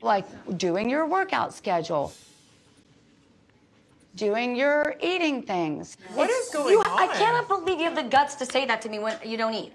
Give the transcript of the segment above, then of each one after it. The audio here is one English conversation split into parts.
Like doing your workout schedule, doing your eating things. What is going on? I cannot believe you have the guts to say that to me when you don't eat.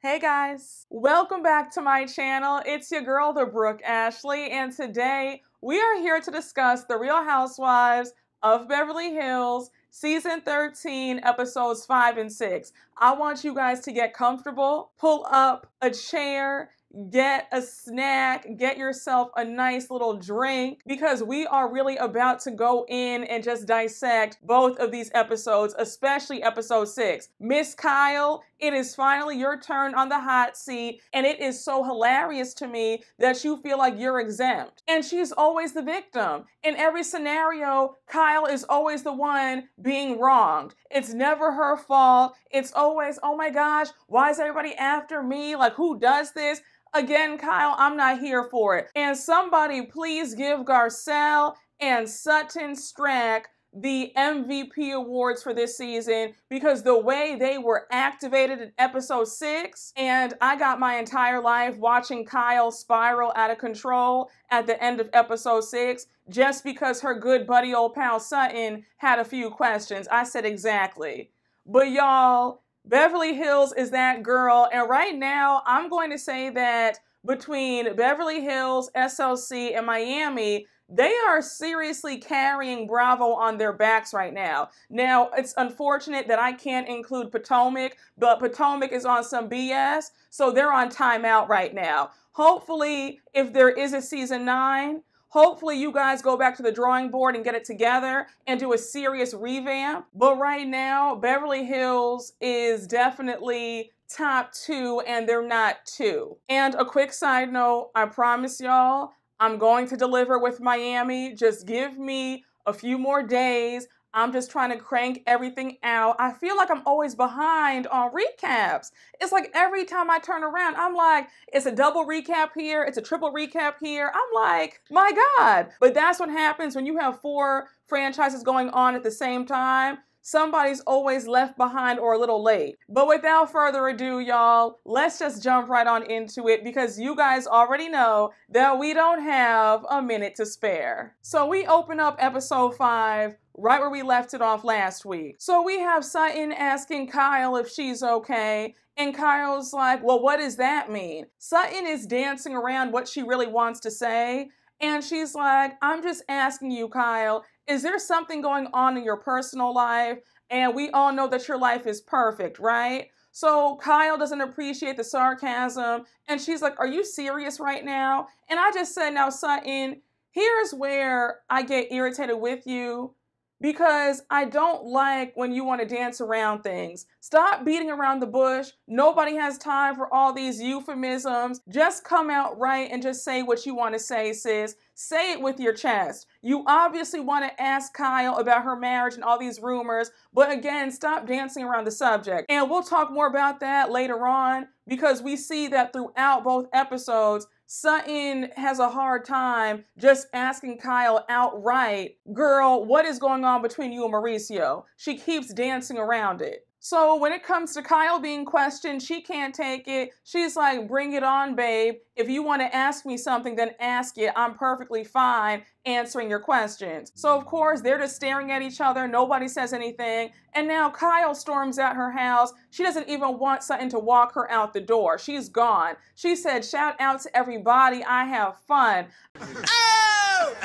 Hey guys, welcome back to my channel. It's your girl, the Brooke Ashley, and today we are here to discuss The Real Housewives of Beverly Hills, Season 13, Episodes 5 and 6. I want you guys to get comfortable, pull up a chair, get a snack, get yourself a nice little drink, because we are really about to go in and just dissect both of these episodes, especially episode 6. Miss Kyle, it is finally your turn on the hot seat, and it is so hilarious to me that you feel like you're exempt. And she's always the victim. In every scenario, Kyle is always the one being wronged. It's never her fault. It's always, oh my gosh, why is everybody after me? Like, who does this? Again, Kyle, I'm not here for it. And somebody please give Garcelle and Sutton-ly the MVP awards for this season, because the way they were activated in episode 6, and I got my entire life watching Kyle spiral out of control at the end of episode 6, just because her good buddy old pal Sutton had a few questions. I said exactly. But y'all, Beverly Hills is that girl, and right now I'm going to say that between Beverly Hills, SLC, and Miami, they are seriously carrying Bravo on their backs right now. Now, it's unfortunate that I can't include Potomac, but Potomac is on some BS, so they're on timeout right now. Hopefully, if there is a season 9, hopefully you guys go back to the drawing board and get it together and do a serious revamp. But right now, Beverly Hills is definitely top 2, and they're not 2. And a quick side note, I promise y'all, I'm going to deliver with Miami. Just give me a few more days. I'm just trying to crank everything out. I feel like I'm always behind on recaps. It's like every time I turn around, I'm like, it's a double recap here, it's a triple recap here. I'm like, my God. But that's what happens when you have 4 franchises going on at the same time. Somebody's always left behind or a little late. But without further ado, y'all, let's just jump right on into it, because you guys already know that we don't have a minute to spare. So we open up episode 5 right where we left it off last week. So we have Sutton asking Kyle if she's okay, and Kyle's like, well, what does that mean? Sutton is dancing around what she really wants to say, and she's like, I'm just asking you, Kyle, is there something going on in your personal life? And we all know that your life is perfect, right? So Kyle doesn't appreciate the sarcasm, and she's like, are you serious right now? And I just said, now Sutton, here's where I get irritated with you, because I don't like when you want to dance around things. Stop beating around the bush. Nobody has time for all these euphemisms. Just come out right and just say what you want to say, sis. Say it with your chest. You obviously want to ask Kyle about her marriage and all these rumors, but again, stop dancing around the subject. And we'll talk more about that later on, because we see that throughout both episodes, Sutton has a hard time just asking Kyle outright, girl, what is going on between you and Mauricio? She keeps dancing around it. So when it comes to Kyle being questioned, she can't take it. She's like, bring it on, babe. If you want to ask me something, then ask it. I'm perfectly fine answering your questions. So of course, they're just staring at each other. Nobody says anything. And now Kyle storms out her house. She doesn't even want Sutton to walk her out the door. She's gone. She said, shout out to everybody. I have fun. Oh!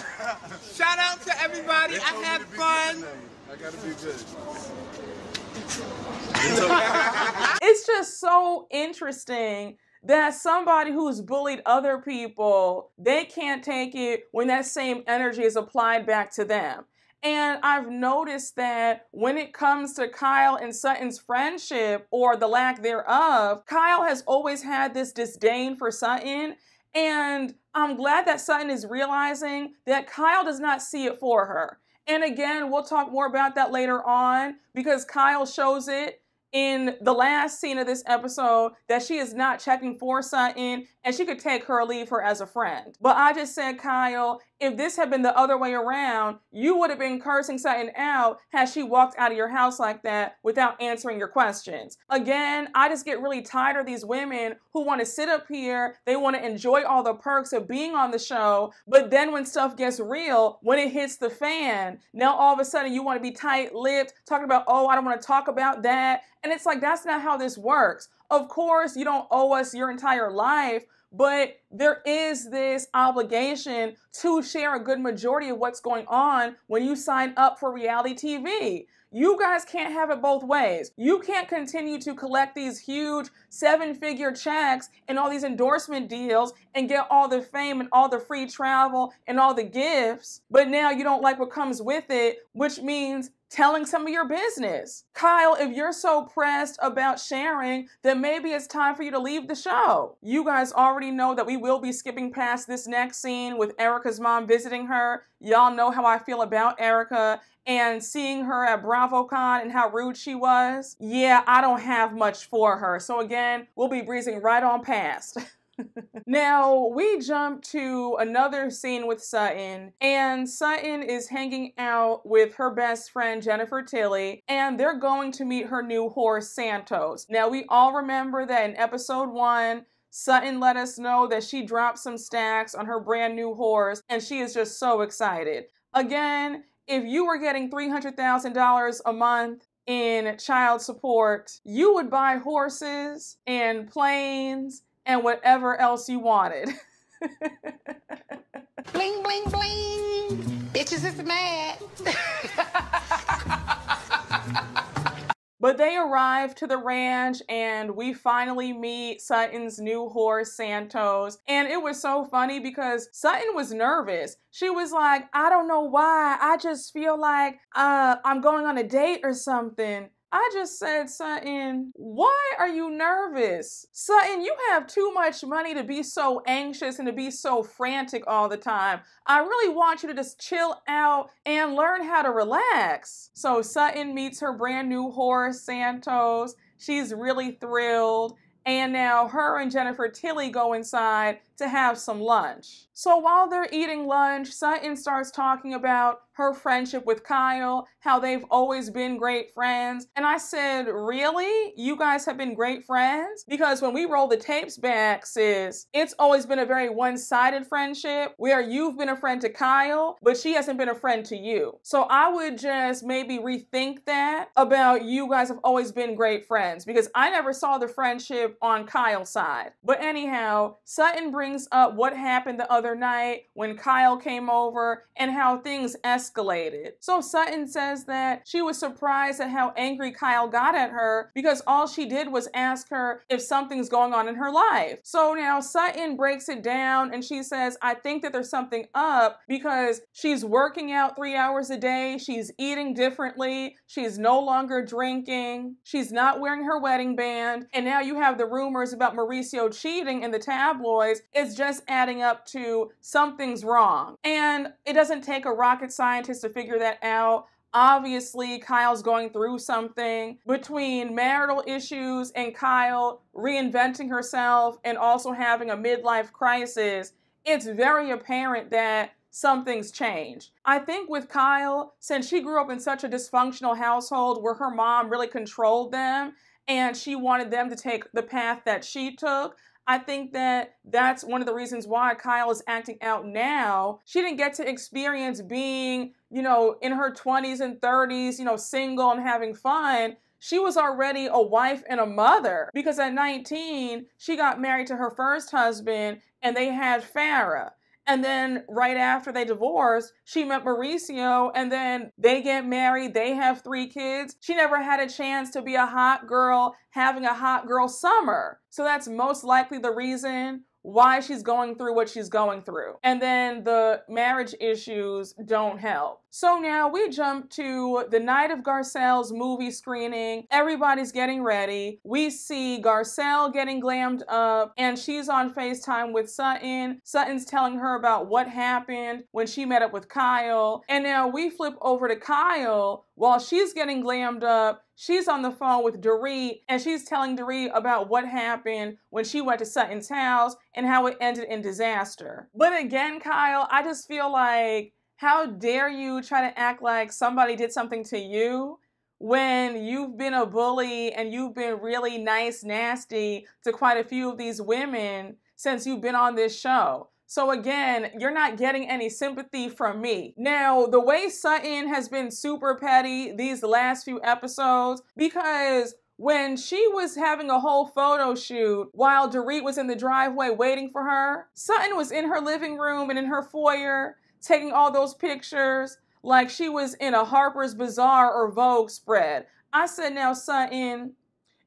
Shout out to everybody. I have fun. I gotta be good. It's just so interesting that somebody who's bullied other people, they can't take it when that same energy is applied back to them. And I've noticed that when it comes to Kyle and Sutton's friendship, or the lack thereof, Kyle has always had this disdain for Sutton. And I'm glad that Sutton is realizing that Kyle does not see it for her. And again, we'll talk more about that later on, because Kyle shows it in the last scene of this episode that she is not checking for Sutton, and she could take her or leave her as a friend. But I just said, Kyle, if this had been the other way around, you would have been cursing Sutton out had she walked out of your house like that without answering your questions. Again, I just get really tired of these women who want to sit up here, they want to enjoy all the perks of being on the show, but then when stuff gets real, when it hits the fan, now all of a sudden you want to be tight-lipped, talking about, oh, I don't want to talk about that. And it's like, that's not how this works. Of course, you don't owe us your entire life, but there is this obligation to share a good majority of what's going on when you sign up for reality TV. You guys can't have it both ways. You can't continue to collect these huge 7-figure checks and all these endorsement deals and get all the fame and all the free travel and all the gifts, but now you don't like what comes with it, which means telling some of your business. Kyle, if you're so pressed about sharing, then maybe it's time for you to leave the show. You guys already know that we will be skipping past this next scene with Erika's mom visiting her. Y'all know how I feel about Erika and seeing her at BravoCon and how rude she was. Yeah, I don't have much for her. So again, we'll be breezing right on past. Now, we jump to another scene with Sutton, and Sutton is hanging out with her best friend, Jennifer Tilly, and they're going to meet her new horse, Santos. Now, we all remember that in episode 1, Sutton let us know that she dropped some stacks on her brand new horse, and she is just so excited. Again, if you were getting $300,000 a month in child support, you would buy horses and planes and whatever else you wanted. Bling, bling, bling. Bitches is mad. But they arrive to the ranch and we finally meet Sutton's new horse, Santos. And it was so funny because Sutton was nervous. She was like, I don't know why. I just feel like I'm going on a date or something. I just said, Sutton, why are you nervous? Sutton, you have too much money to be so anxious and to be so frantic all the time. I really want you to just chill out and learn how to relax. So Sutton meets her brand new horse, Santos. She's really thrilled. And now her and Jennifer Tilly go inside to have some lunch. So while they're eating lunch, Sutton starts talking about her friendship with Kyle, how they've always been great friends. And I said, really? You guys have been great friends? Because when we roll the tapes back, sis, it's always been a very one-sided friendship where you've been a friend to Kyle, but she hasn't been a friend to you. So I would just maybe rethink that about you guys have always been great friends because I never saw the friendship on Kyle's side. But anyhow, Sutton brings up what happened the other night when Kyle came over and how things escalated. So Sutton says that she was surprised at how angry Kyle got at her because all she did was ask her if something's going on in her life. So now Sutton breaks it down and she says, I think that there's something up because she's working out 3 hours a day, she's eating differently, she's no longer drinking, she's not wearing her wedding band, and now you have the rumors about Mauricio cheating in the tabloids. It's just adding up to something's wrong. And it doesn't take a rocket scientist to figure that out. Obviously, Kyle's going through something between marital issues and Kyle reinventing herself and also having a midlife crisis. It's very apparent that something's changed. I think with Kyle, since she grew up in such a dysfunctional household where her mom really controlled them and she wanted them to take the path that she took, I think that that's one of the reasons why Kyle is acting out now. She didn't get to experience being, in her 20s and 30s, single and having fun. She was already a wife and a mother because at 19, she got married to her first husband and they had Farrah. And then right after they divorced, she met Mauricio and then they get married. They have 3 kids. She never had a chance to be a hot girl having a hot girl summer. So that's most likely the reason why she's going through what she's going through. And then the marriage issues don't help. So now we jump to the night of Garcelle's movie screening. Everybody's getting ready. We see Garcelle getting glammed up and she's on FaceTime with Sutton. Sutton's telling her about what happened when she met up with Kyle. And now we flip over to Kyle while she's getting glammed up, she's on the phone with Dorit, and she's telling Dorit about what happened when she went to Sutton's house and how it ended in disaster. But again, Kyle, I just feel like, how dare you try to act like somebody did something to you when you've been a bully and you've been really nice, nasty to quite a few of these women since you've been on this show. So again, you're not getting any sympathy from me. Now, the way Sutton has been super petty these last few episodes, because when she was having a whole photo shoot while Dorit was in the driveway waiting for her, Sutton was in her living room and in her foyer taking all those pictures like she was in a Harper's Bazaar or Vogue spread. I said, now Sutton,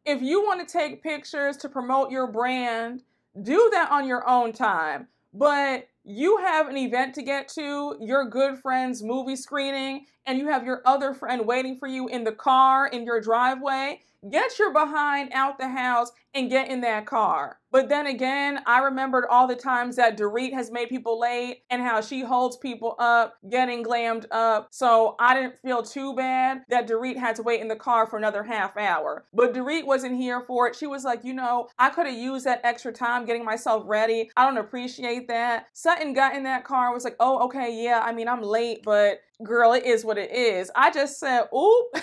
if you want to take pictures to promote your brand, do that on your own time. But you have an event to get to, your good friend's movie screening, and you have your other friend waiting for you in the car in your driveway. Get your behind out the house and get in that car. But then again, I remembered all the times that Dorit has made people late and how she holds people up, getting glammed up. So I didn't feel too bad that Dorit had to wait in the car for another half hour. But Dorit wasn't here for it. She was like, you know, I could have used that extra time getting myself ready. I don't appreciate that. Sutton got in that car and was like, oh, okay, yeah, I mean, I'm late, but girl, it is what it is. I just said, oop.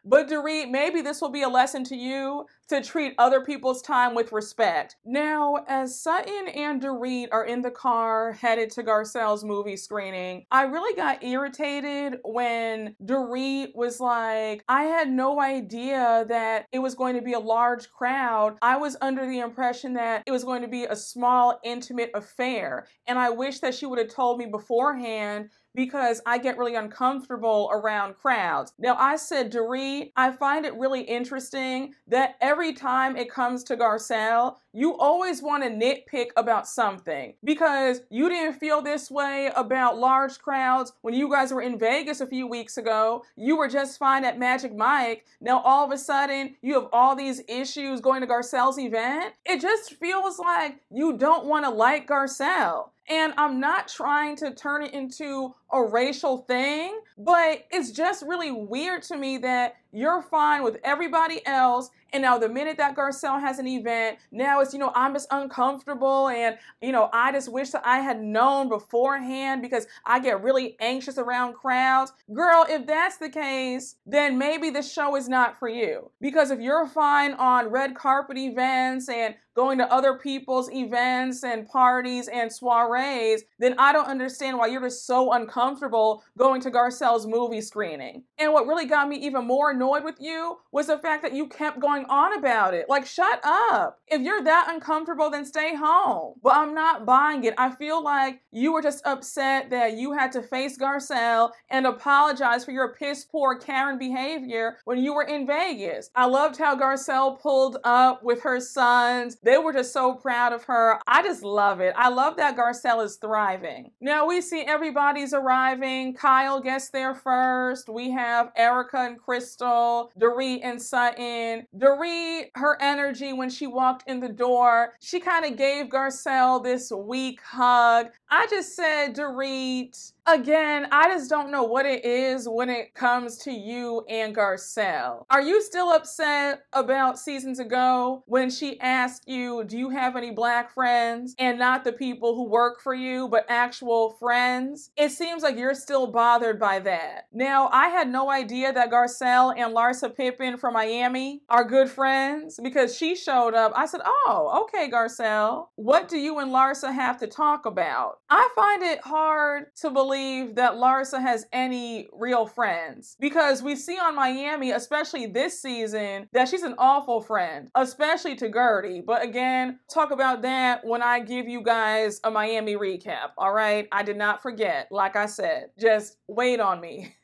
But Dorit, maybe this will be a lesson to you to treat other people's time with respect. Now, as Sutton and Dorit are in the car headed to Garcelle's movie screening, I really got irritated when Dorit was like, I had no idea that it was going to be a large crowd. I was under the impression that it was going to be a small, intimate affair. And I wish that she would have told me beforehand, because I get really uncomfortable around crowds. Now, I said, Dorit, I find it really interesting that every time it comes to Garcelle, you always want to nitpick about something, because you didn't feel this way about large crowds when you guys were in Vegas a few weeks ago. You were just fine at Magic Mike. Now, all of a sudden, you have all these issues going to Garcelle's event. It just feels like you don't want to like Garcelle. And I'm not trying to turn it into a racial thing, but it's just really weird to me that you're fine with everybody else, and now the minute that Garcelle has an event, now it's, you know, I'm just uncomfortable, and, you know, I just wish that I had known beforehand because I get really anxious around crowds. Girl, if that's the case, then maybe the show is not for you. Because if you're fine on red carpet events and going to other people's events and parties and soirees, then I don't understand why you're just so uncomfortable going to Garcelle's movie screening. And what really got me even more annoyed with you was the fact that you kept going on about it. Like, shut up. If you're that uncomfortable, then stay home. But I'm not buying it. I feel like you were just upset that you had to face Garcelle and apologize for your piss poor Karen behavior when you were in Vegas. I loved how Garcelle pulled up with her sons. They were just so proud of her. I just love it. I love that Garcelle is thriving. Now we see everybody's arriving. Kyle gets there first. We have Erika and Crystal, Dorit and Sutton. Dorit, her energy when she walked in the door, she kind of gave Garcelle this weak hug. I just said, Dorit, again, I just don't know what it is when it comes to you and Garcelle. Are you still upset about seasons ago when she asked you, do you have any black friends? And not the people who work for you, but actual friends? It seems like you're still bothered by that. Now, I had no idea that Garcelle and Larsa Pippen from Miami are good friends because she showed up. I said, oh, okay, Garcelle. What do you and Larsa have to talk about? I find it hard to believe that Larsa has any real friends, because we see on Miami, especially this season, that she's an awful friend, especially to Gertie. But again, talk about that when I give you guys a Miami recap, all right? I did not forget, like I said. Just wait on me.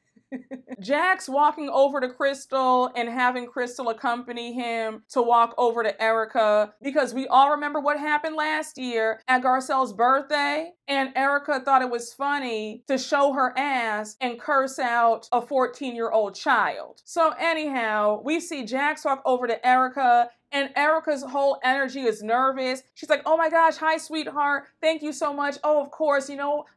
Jax walking over to Crystal and having Crystal accompany him to walk over to Erika, because we all remember what happened last year at Garcelle's birthday, and Erika thought it was funny to show her ass and curse out a 14-year-old child. So anyhow, we see Jax walk over to Erika And Erika's whole energy is nervous. She's like, oh my gosh, hi, sweetheart. Thank you so much. Oh, of course,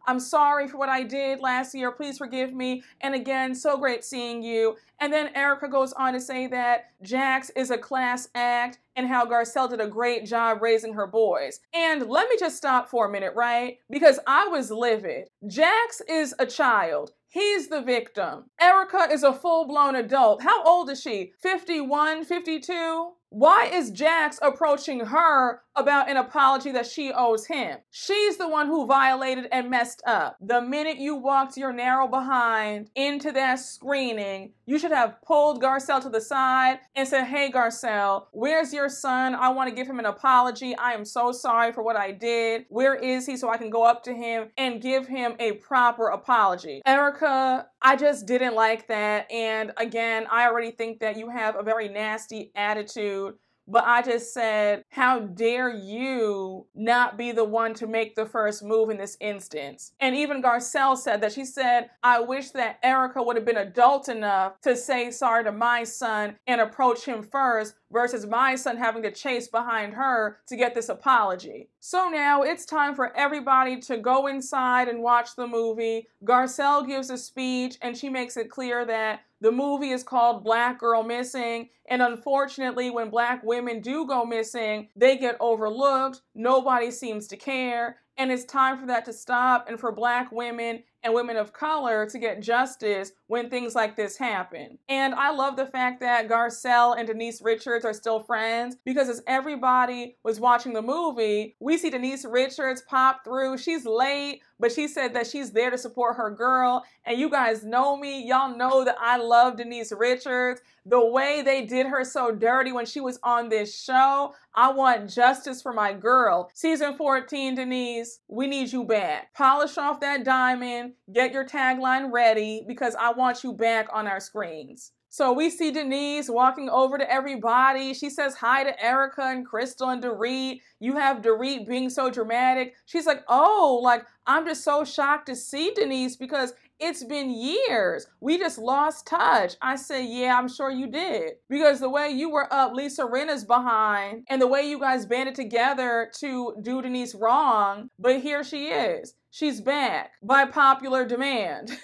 I'm sorry for what I did last year. Please forgive me. And again, so great seeing you. And then Erika goes on to say that Jax is a class act and how Garcelle did a great job raising her boys. And let me just stop for a minute, right? Because I was livid. Jax is a child. He's the victim. Erika is a full-blown adult. How old is she? 51, 52? Why is Jax approaching her about an apology that she owes him? She's the one who violated and messed up. The minute you walked your narrow behind into that screening, you should have pulled Garcelle to the side and said, hey, Garcelle, where's your son? I want to give him an apology. I am so sorry for what I did. Where is he so I can go up to him and give him a proper apology? Erika, I just didn't like that. And again, I already think that you have a very nasty attitude. But I just said, how dare you not be the one to make the first move in this instance? And even Garcelle said that. She said, I wish that Erika would have been adult enough to say sorry to my son and approach him first versus my son having to chase behind her to get this apology. So now it's time for everybody to go inside and watch the movie. Garcelle gives a speech and she makes it clear that the movie is called Black Girl Missing, and unfortunately, when Black women do go missing, they get overlooked. Nobody seems to care, and it's time for that to stop and for Black women and women of color to get justice when things like this happen. And I love the fact that Garcelle and Denise Richards are still friends, because as everybody was watching the movie, we see Denise Richards pop through. She's late, but she said that she's there to support her girl. And you guys know me. Y'all know that I love Denise Richards. The way they did her so dirty when she was on this show, I want justice for my girl. Season 14, Denise, we need you back. Polish off that diamond, get your tagline ready, because I want you back on our screens. So we see Denise walking over to everybody. She says hi to Erika and Crystal and Dorit. You have Dorit being so dramatic. She's like, oh, like, I'm just so shocked to see Denise because it's been years. We just lost touch. I said, yeah, I'm sure you did. Because the way you were up Lisa Rinna's behind and the way you guys banded together to do Denise wrong, but here she is. She's back by popular demand.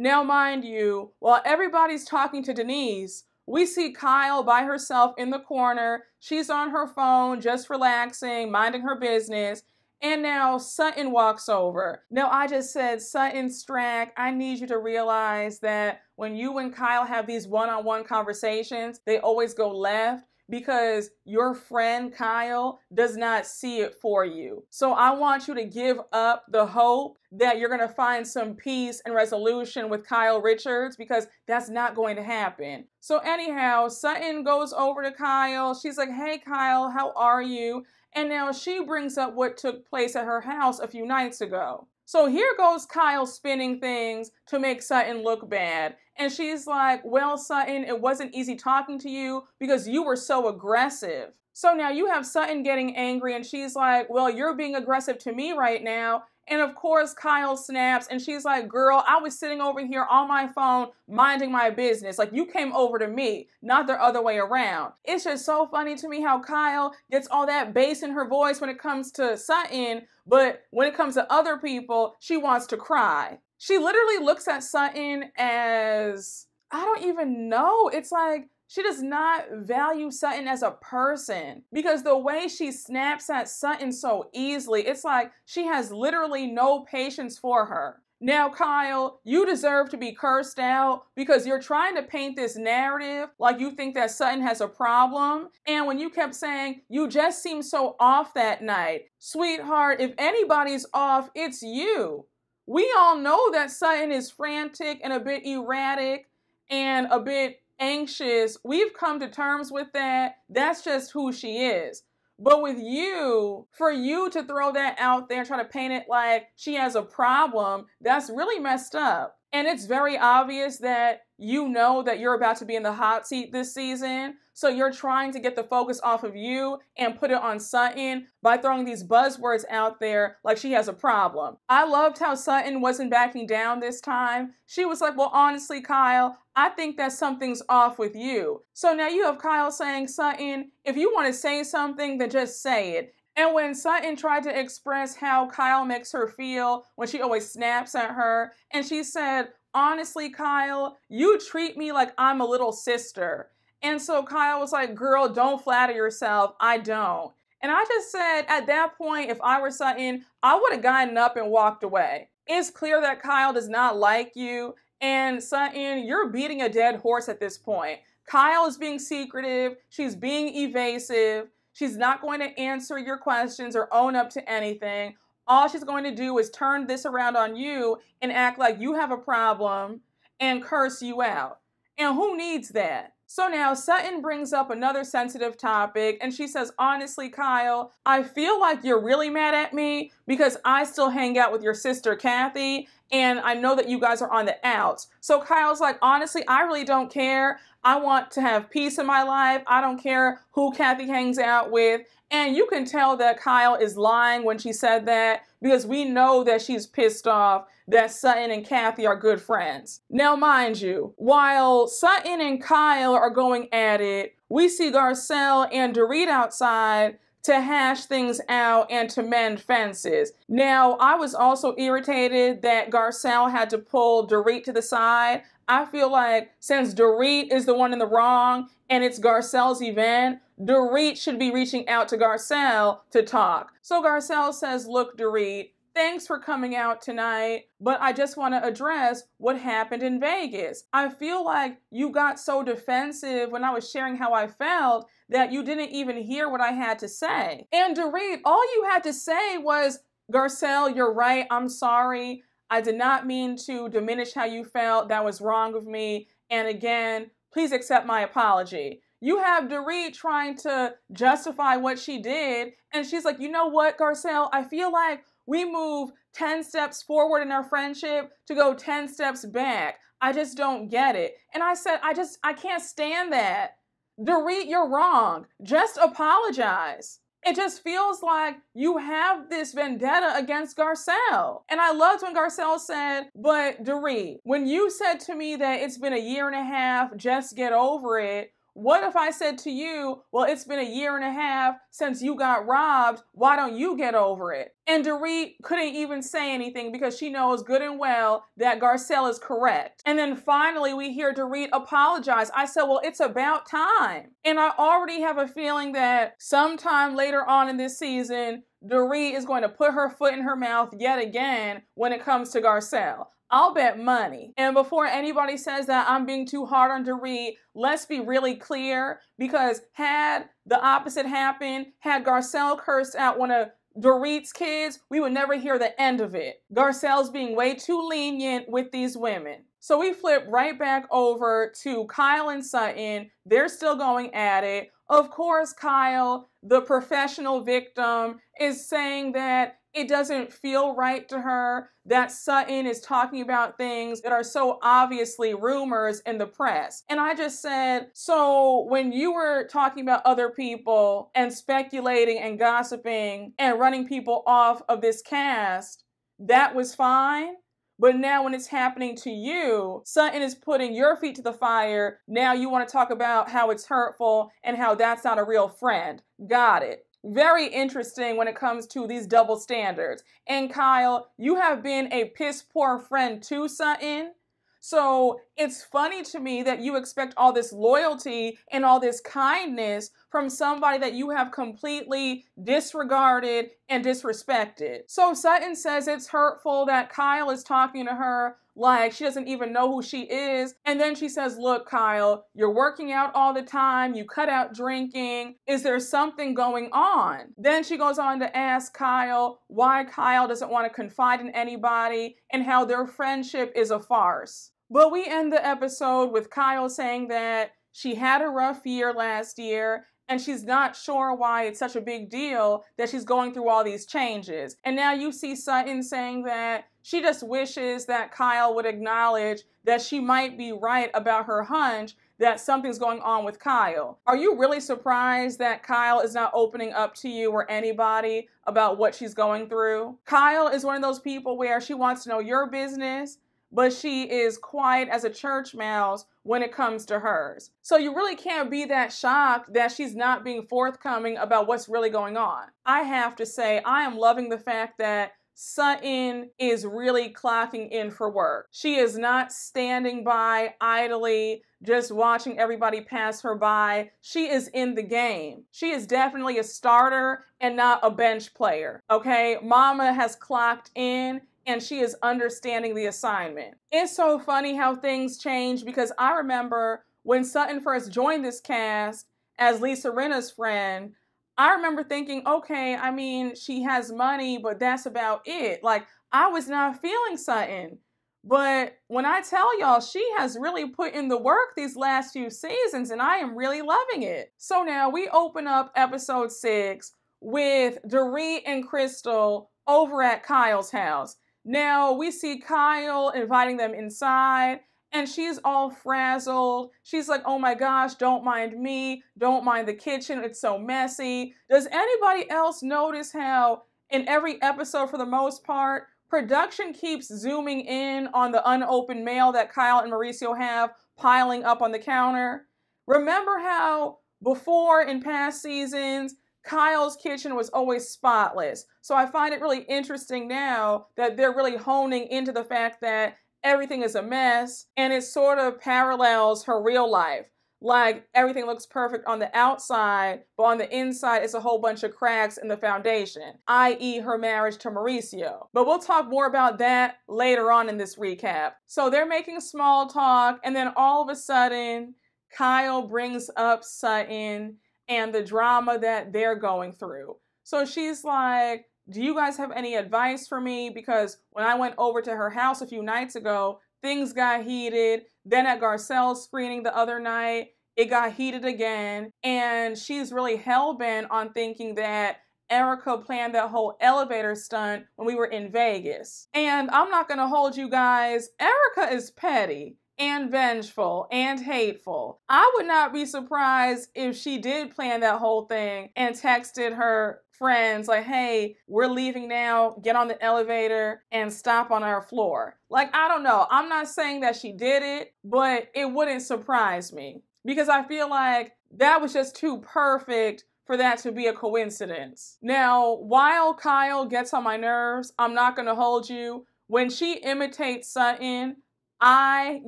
Now, mind you, while everybody's talking to Denise, we see Kyle by herself in the corner. She's on her phone, just relaxing, minding her business. And now Sutton walks over. Now, I just said, Sutton Strack, I need you to realize that when you and Kyle have these one-on-one conversations, they always go left, because your friend Kyle does not see it for you. So I want you to give up the hope that you're gonna find some peace and resolution with Kyle Richards, because that's not going to happen. So anyhow, Sutton goes over to Kyle. She's like, hey Kyle, how are you? And now she brings up what took place at her house a few nights ago. So here goes Kyle spinning things to make Sutton look bad. And she's like, well, Sutton, it wasn't easy talking to you because you were so aggressive. So now you have Sutton getting angry and she's like, well, you're being aggressive to me right now. And of course, Kyle snaps and she's like, girl, I was sitting over here on my phone minding my business. Like, you came over to me, not the other way around. It's just so funny to me how Kyle gets all that bass in her voice when it comes to Sutton, but when it comes to other people, she wants to cry. She literally looks at Sutton as, I don't even know. It's like, she does not value Sutton as a person, because the way she snaps at Sutton so easily, it's like she has literally no patience for her. Now, Kyle, you deserve to be cursed out because you're trying to paint this narrative like you think that Sutton has a problem. And when you kept saying, you just seem so off that night, sweetheart, if anybody's off, it's you. We all know that Sutton is frantic and a bit erratic and a bit anxious. We've come to terms with that. That's just who she is. But with you, for you to throw that out there and try to paint it like she has a problem, that's really messed up. And it's very obvious that you know that you're about to be in the hot seat this season. So you're trying to get the focus off of you and put it on Sutton by throwing these buzzwords out there like she has a problem. I loved how Sutton wasn't backing down this time. She was like, well, honestly, Kyle, I think that something's off with you. So now you have Kyle saying, Sutton, if you want to say something, then just say it. And when Sutton tried to express how Kyle makes her feel when she always snaps at her, and she said, honestly, Kyle, you treat me like I'm a little sister. And so Kyle was like, girl, don't flatter yourself. I don't. And I just said, at that point, if I were Sutton, I would have gotten up and walked away. It's clear that Kyle does not like you. And Sutton, you're beating a dead horse at this point. Kyle is being secretive. She's being evasive. She's not going to answer your questions or own up to anything. All she's going to do is turn this around on you and act like you have a problem and curse you out. And who needs that? So now Sutton brings up another sensitive topic and she says, honestly, Kyle, I feel like you're really mad at me because I still hang out with your sister, Kathy, and I know that you guys are on the outs. So Kyle's like, honestly, I really don't care. I want to have peace in my life. I don't care who Kathy hangs out with. And you can tell that Kyle is lying when she said that because we know that she's pissed off that Sutton and Kathy are good friends. Now, mind you, while Sutton and Kyle are going at it, we see Garcelle and Dorit outside to hash things out and to mend fences. Now, I was also irritated that Garcelle had to pull Dorit to the side. I feel like since Dorit is the one in the wrong and it's Garcelle's event, Dorit should be reaching out to Garcelle to talk. So Garcelle says, look, Dorit, thanks for coming out tonight, but I just want to address what happened in Vegas. I feel like you got so defensive when I was sharing how I felt that you didn't even hear what I had to say. And Dorit, all you had to say was, Garcelle, you're right, I'm sorry. I did not mean to diminish how you felt. That was wrong of me. And again, please accept my apology. You have Dorit trying to justify what she did. And she's like, you know what, Garcelle, I feel like we move 10 steps forward in our friendship to go 10 steps back. I just don't get it. And I said, I can't stand that. Dorit, you're wrong. Just apologize. It just feels like you have this vendetta against Garcelle. And I loved when Garcelle said, but Dorit, when you said to me that it's been a year and a half, just get over it, what if I said to you, well, it's been a year and a half since you got robbed, why don't you get over it? And Dorit couldn't even say anything because she knows good and well that Garcelle is correct. And then finally we hear Dorit apologize. I said, well, it's about time. And I already have a feeling that sometime later on in this season, Dorit is going to put her foot in her mouth yet again when it comes to Garcelle. I'll bet money. And before anybody says that I'm being too hard on Dorit, let's be really clear, because had the opposite happened, had Garcelle cursed out one of Dorit's kids, we would never hear the end of it. Garcelle's being way too lenient with these women. So we flip right back over to Kyle and Sutton. They're still going at it. Of course, Kyle, the professional victim, is saying that it doesn't feel right to her that Sutton is talking about things that are so obviously rumors in the press. And I just said, so when you were talking about other people and speculating and gossiping and running people off of this cast, that was fine. But now when it's happening to you, Sutton is putting your feet to the fire. Now you want to talk about how it's hurtful and how that's not a real friend. Got it. Very interesting when it comes to these double standards. And Kyle, you have been a piss poor friend to Sutton. So it's funny to me that you expect all this loyalty and all this kindness from somebody that you have completely disregarded and disrespected. So Sutton says it's hurtful that Kyle is talking to her like she doesn't even know who she is. And then she says, look, Kyle, you're working out all the time. You cut out drinking. Is there something going on? Then she goes on to ask Kyle why Kyle doesn't want to confide in anybody and how their friendship is a farce. But we end the episode with Kyle saying that she had a rough year last year and she's not sure why it's such a big deal that she's going through all these changes. And now you see Sutton saying that she just wishes that Kyle would acknowledge that she might be right about her hunch that something's going on with Kyle. Are you really surprised that Kyle is not opening up to you or anybody about what she's going through? Kyle is one of those people where she wants to know your business, but she is quiet as a church mouse when it comes to hers. So you really can't be that shocked that she's not being forthcoming about what's really going on. I have to say, I am loving the fact that Sutton is really clocking in for work. She is not standing by idly, just watching everybody pass her by. She is in the game. She is definitely a starter and not a bench player, okay? Mama has clocked in and she is understanding the assignment. It's so funny how things change because I remember when Sutton first joined this cast as Lisa Rinna's friend, I remember thinking, okay, I mean, she has money, but that's about it. Like, I was not feeling Sutton. But when I tell y'all, she has really put in the work these last few seasons, and I am really loving it. So now we open up episode 6 with Dorit and Crystal over at Kyle's house. Now we see Kyle inviting them inside, and she's all frazzled. She's like, oh my gosh, don't mind me. Don't mind the kitchen. It's so messy. Does anybody else notice how in every episode, for the most part, production keeps zooming in on the unopened mail that Kyle and Mauricio have piling up on the counter? Remember how before in past seasons, Kyle's kitchen was always spotless. So I find it really interesting now that they're really honing into the fact that everything is a mess, and it sort of parallels her real life. Like, everything looks perfect on the outside, but on the inside it's a whole bunch of cracks in the foundation, i.e. her marriage to Mauricio. But we'll talk more about that later on in this recap. So they're making small talk, and then all of a sudden, Kyle brings up Sutton and the drama that they're going through. So she's like, do you guys have any advice for me? Because when I went over to her house a few nights ago, things got heated. Then at Garcelle's screening the other night, it got heated again. And she's really hell-bent on thinking that Erika planned that whole elevator stunt when we were in Vegas. And I'm not gonna hold you guys, Erika is petty and vengeful and hateful. I would not be surprised if she did plan that whole thing and texted her friends like, hey, we're leaving now, get on the elevator and stop on our floor. Like, I don't know. I'm not saying that she did it, but it wouldn't surprise me because I feel like that was just too perfect for that to be a coincidence. Now, while Kyle gets on my nerves, I'm not gonna hold you. When she imitates Sutton, I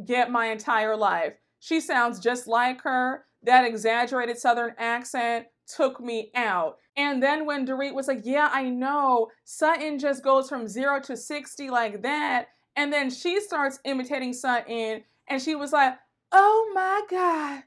get my entire life. She sounds just like her. That exaggerated Southern accent took me out. And then when Dorit was like, yeah, I know, Sutton just goes from 0 to 60 like that. And then she starts imitating Sutton and she was like, oh my God,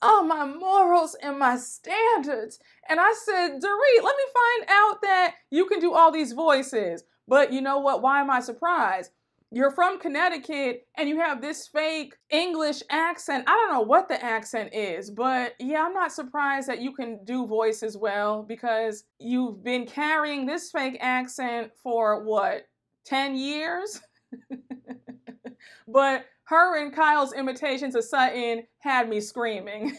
oh, my morals and my standards. And I said, Dorit, let me find out that you can do all these voices. But you know what? Why am I surprised? You're from Connecticut and you have this fake English accent. I don't know what the accent is, but yeah, I'm not surprised that you can do voices well because you've been carrying this fake accent for what, 10 years? But her and Kyle's imitations of Sutton had me screaming.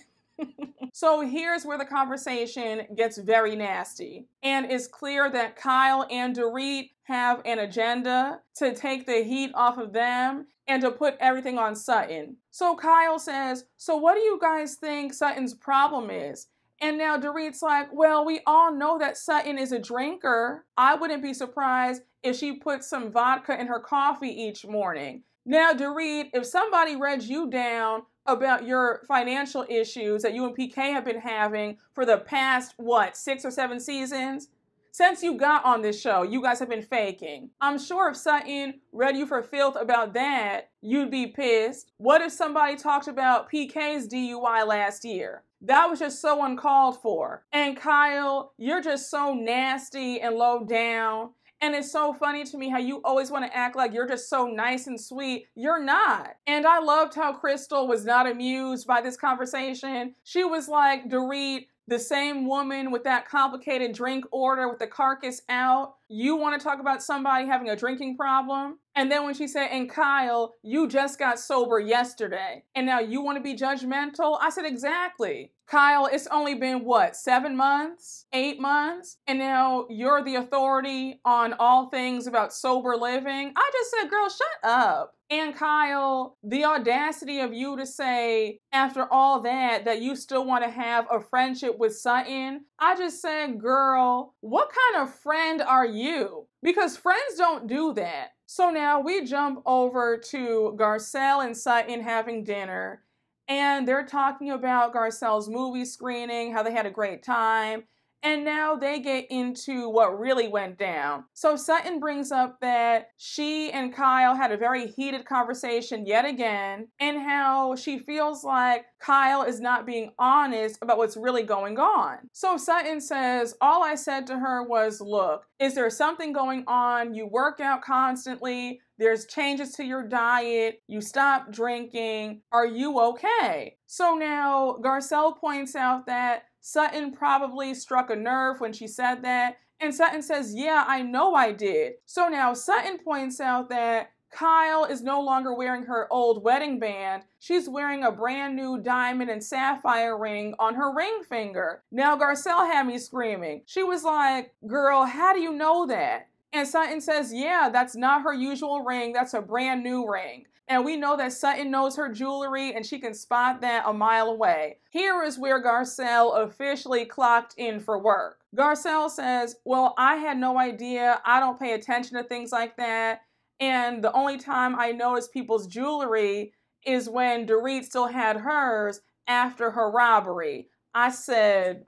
So here's where the conversation gets very nasty. And it's clear that Kyle and Dorit have an agenda to take the heat off of them and to put everything on Sutton. So Kyle says, so what do you guys think Sutton's problem is? And now Dorit's like, well, we all know that Sutton is a drinker. I wouldn't be surprised if she put some vodka in her coffee each morning. Now, Dorit, if somebody read you down about your financial issues that you and PK have been having for the past, what, 6 or 7 seasons? Since you got on this show, you guys have been faking. I'm sure if Sutton read you for filth about that, you'd be pissed. What if somebody talked about PK's DUI last year? That was just so uncalled for. And Kyle, you're just so nasty and low down. And it's so funny to me how you always want to act like you're just so nice and sweet. You're not. And I loved how Crystal was not amused by this conversation. She was like, Dorit, the same woman with that complicated drink order with the carcass out. You want to talk about somebody having a drinking problem? And then when she said, and Kyle, you just got sober yesterday, and now you want to be judgmental? I said, exactly. Kyle, it's only been what, 7 months, 8 months? And now you're the authority on all things about sober living? I just said, girl, shut up. And Kyle, the audacity of you to say, after all that, that you still want to have a friendship with Sutton. I just said, girl, what kind of friend are you? Because friends don't do that. So now we jump over to Garcelle and Sutton having dinner. And they're talking about Garcelle's movie screening, how they had a great time. And now they get into what really went down. So Sutton brings up that she and Kyle had a very heated conversation yet again, and how she feels like Kyle is not being honest about what's really going on. So Sutton says, all I said to her was, look, is there something going on? You work out constantly. There's changes to your diet. You stop drinking. Are you okay? So now Garcelle points out that Sutton probably struck a nerve when she said that. And Sutton says, yeah, I know I did. So now Sutton points out that Kyle is no longer wearing her old wedding band. She's wearing a brand new diamond and sapphire ring on her ring finger. Now Garcelle had me screaming. She was like, girl, how do you know that? And Sutton says, yeah, that's not her usual ring. That's a brand new ring. And we know that Sutton knows her jewelry and she can spot that a mile away. Here is where Garcelle officially clocked in for work. Garcelle says, well, I had no idea. I don't pay attention to things like that. And the only time I notice people's jewelry is when Dorit still had hers after her robbery. I said,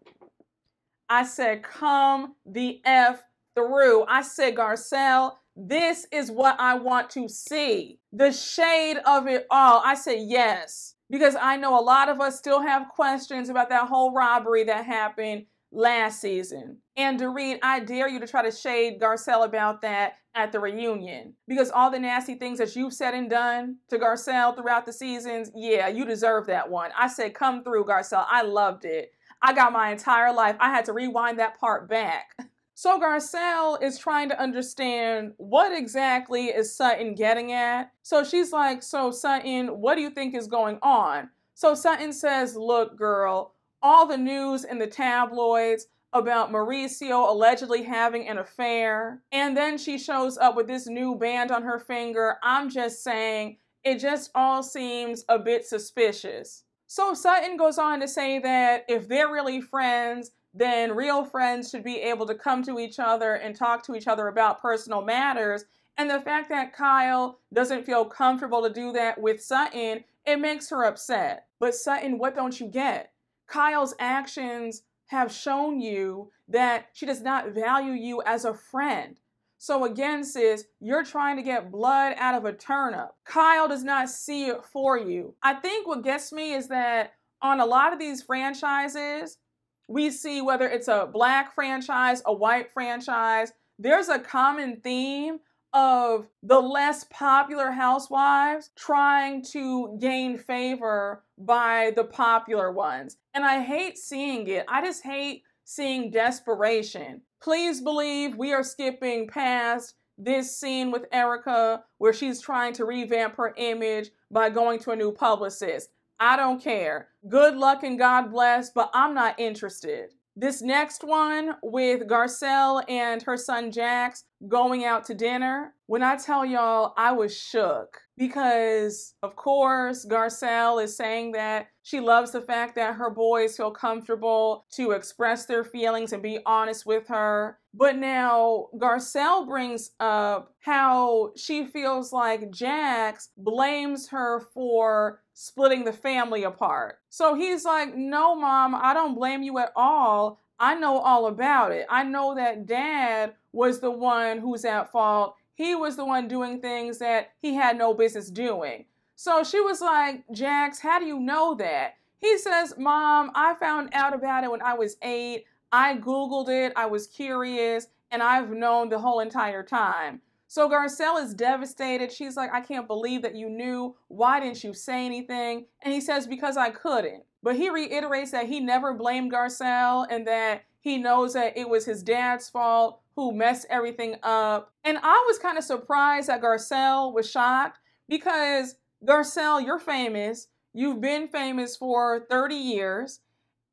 come the F through. I said, Garcelle, this is what I want to see. The shade of it all. I said yes, because I know a lot of us still have questions about that whole robbery that happened last season. And Dorit, I dare you to try to shade Garcelle about that at the reunion, because all the nasty things that you've said and done to Garcelle throughout the seasons, yeah, you deserve that one. I said, come through, Garcelle. I loved it. I got my entire life. I had to rewind that part back. So Garcelle is trying to understand what exactly is Sutton getting at. So she's like, so Sutton, what do you think is going on? So Sutton says, look, girl, all the news in the tabloids about Mauricio allegedly having an affair, and then she shows up with this new band on her finger. I'm just saying, it just all seems a bit suspicious. So Sutton goes on to say that if they're really friends, then real friends should be able to come to each other and talk to each other about personal matters. And the fact that Kyle doesn't feel comfortable to do that with Sutton, it makes her upset. But Sutton, what don't you get? Kyle's actions have shown you that she does not value you as a friend. So again, sis, you're trying to get blood out of a turnip. Kyle does not see it for you. I think what gets me is that on a lot of these franchises, we see whether it's a black franchise, a white franchise, there's a common theme of the less popular housewives trying to gain favor by the popular ones. And I hate seeing it. I just hate seeing desperation. Please believe we are skipping past this scene with Erika where she's trying to revamp her image by going to a new publicist. I don't care. Good luck and God bless, but I'm not interested. This next one with Garcelle and her son Jax going out to dinner. When I tell y'all, I was shook because, of course, Garcelle is saying that she loves the fact that her boys feel comfortable to express their feelings and be honest with her. But now Garcelle brings up how she feels like Jax blames her for splitting the family apart. So he's like, no, Mom, I don't blame you at all. I know all about it. I know that Dad was the one who's at fault. He was the one doing things that he had no business doing. So she was like, Jax, how do you know that? He says, Mom, I found out about it when I was 8. I Googled it. I was curious, and I've known the whole entire time. So Garcelle is devastated. She's like, I can't believe that you knew. Why didn't you say anything? And he says, because I couldn't. But he reiterates that he never blamed Garcelle and that he knows that it was his dad's fault who messed everything up. And I was kind of surprised that Garcelle was shocked because Garcelle, you're famous. You've been famous for 30 years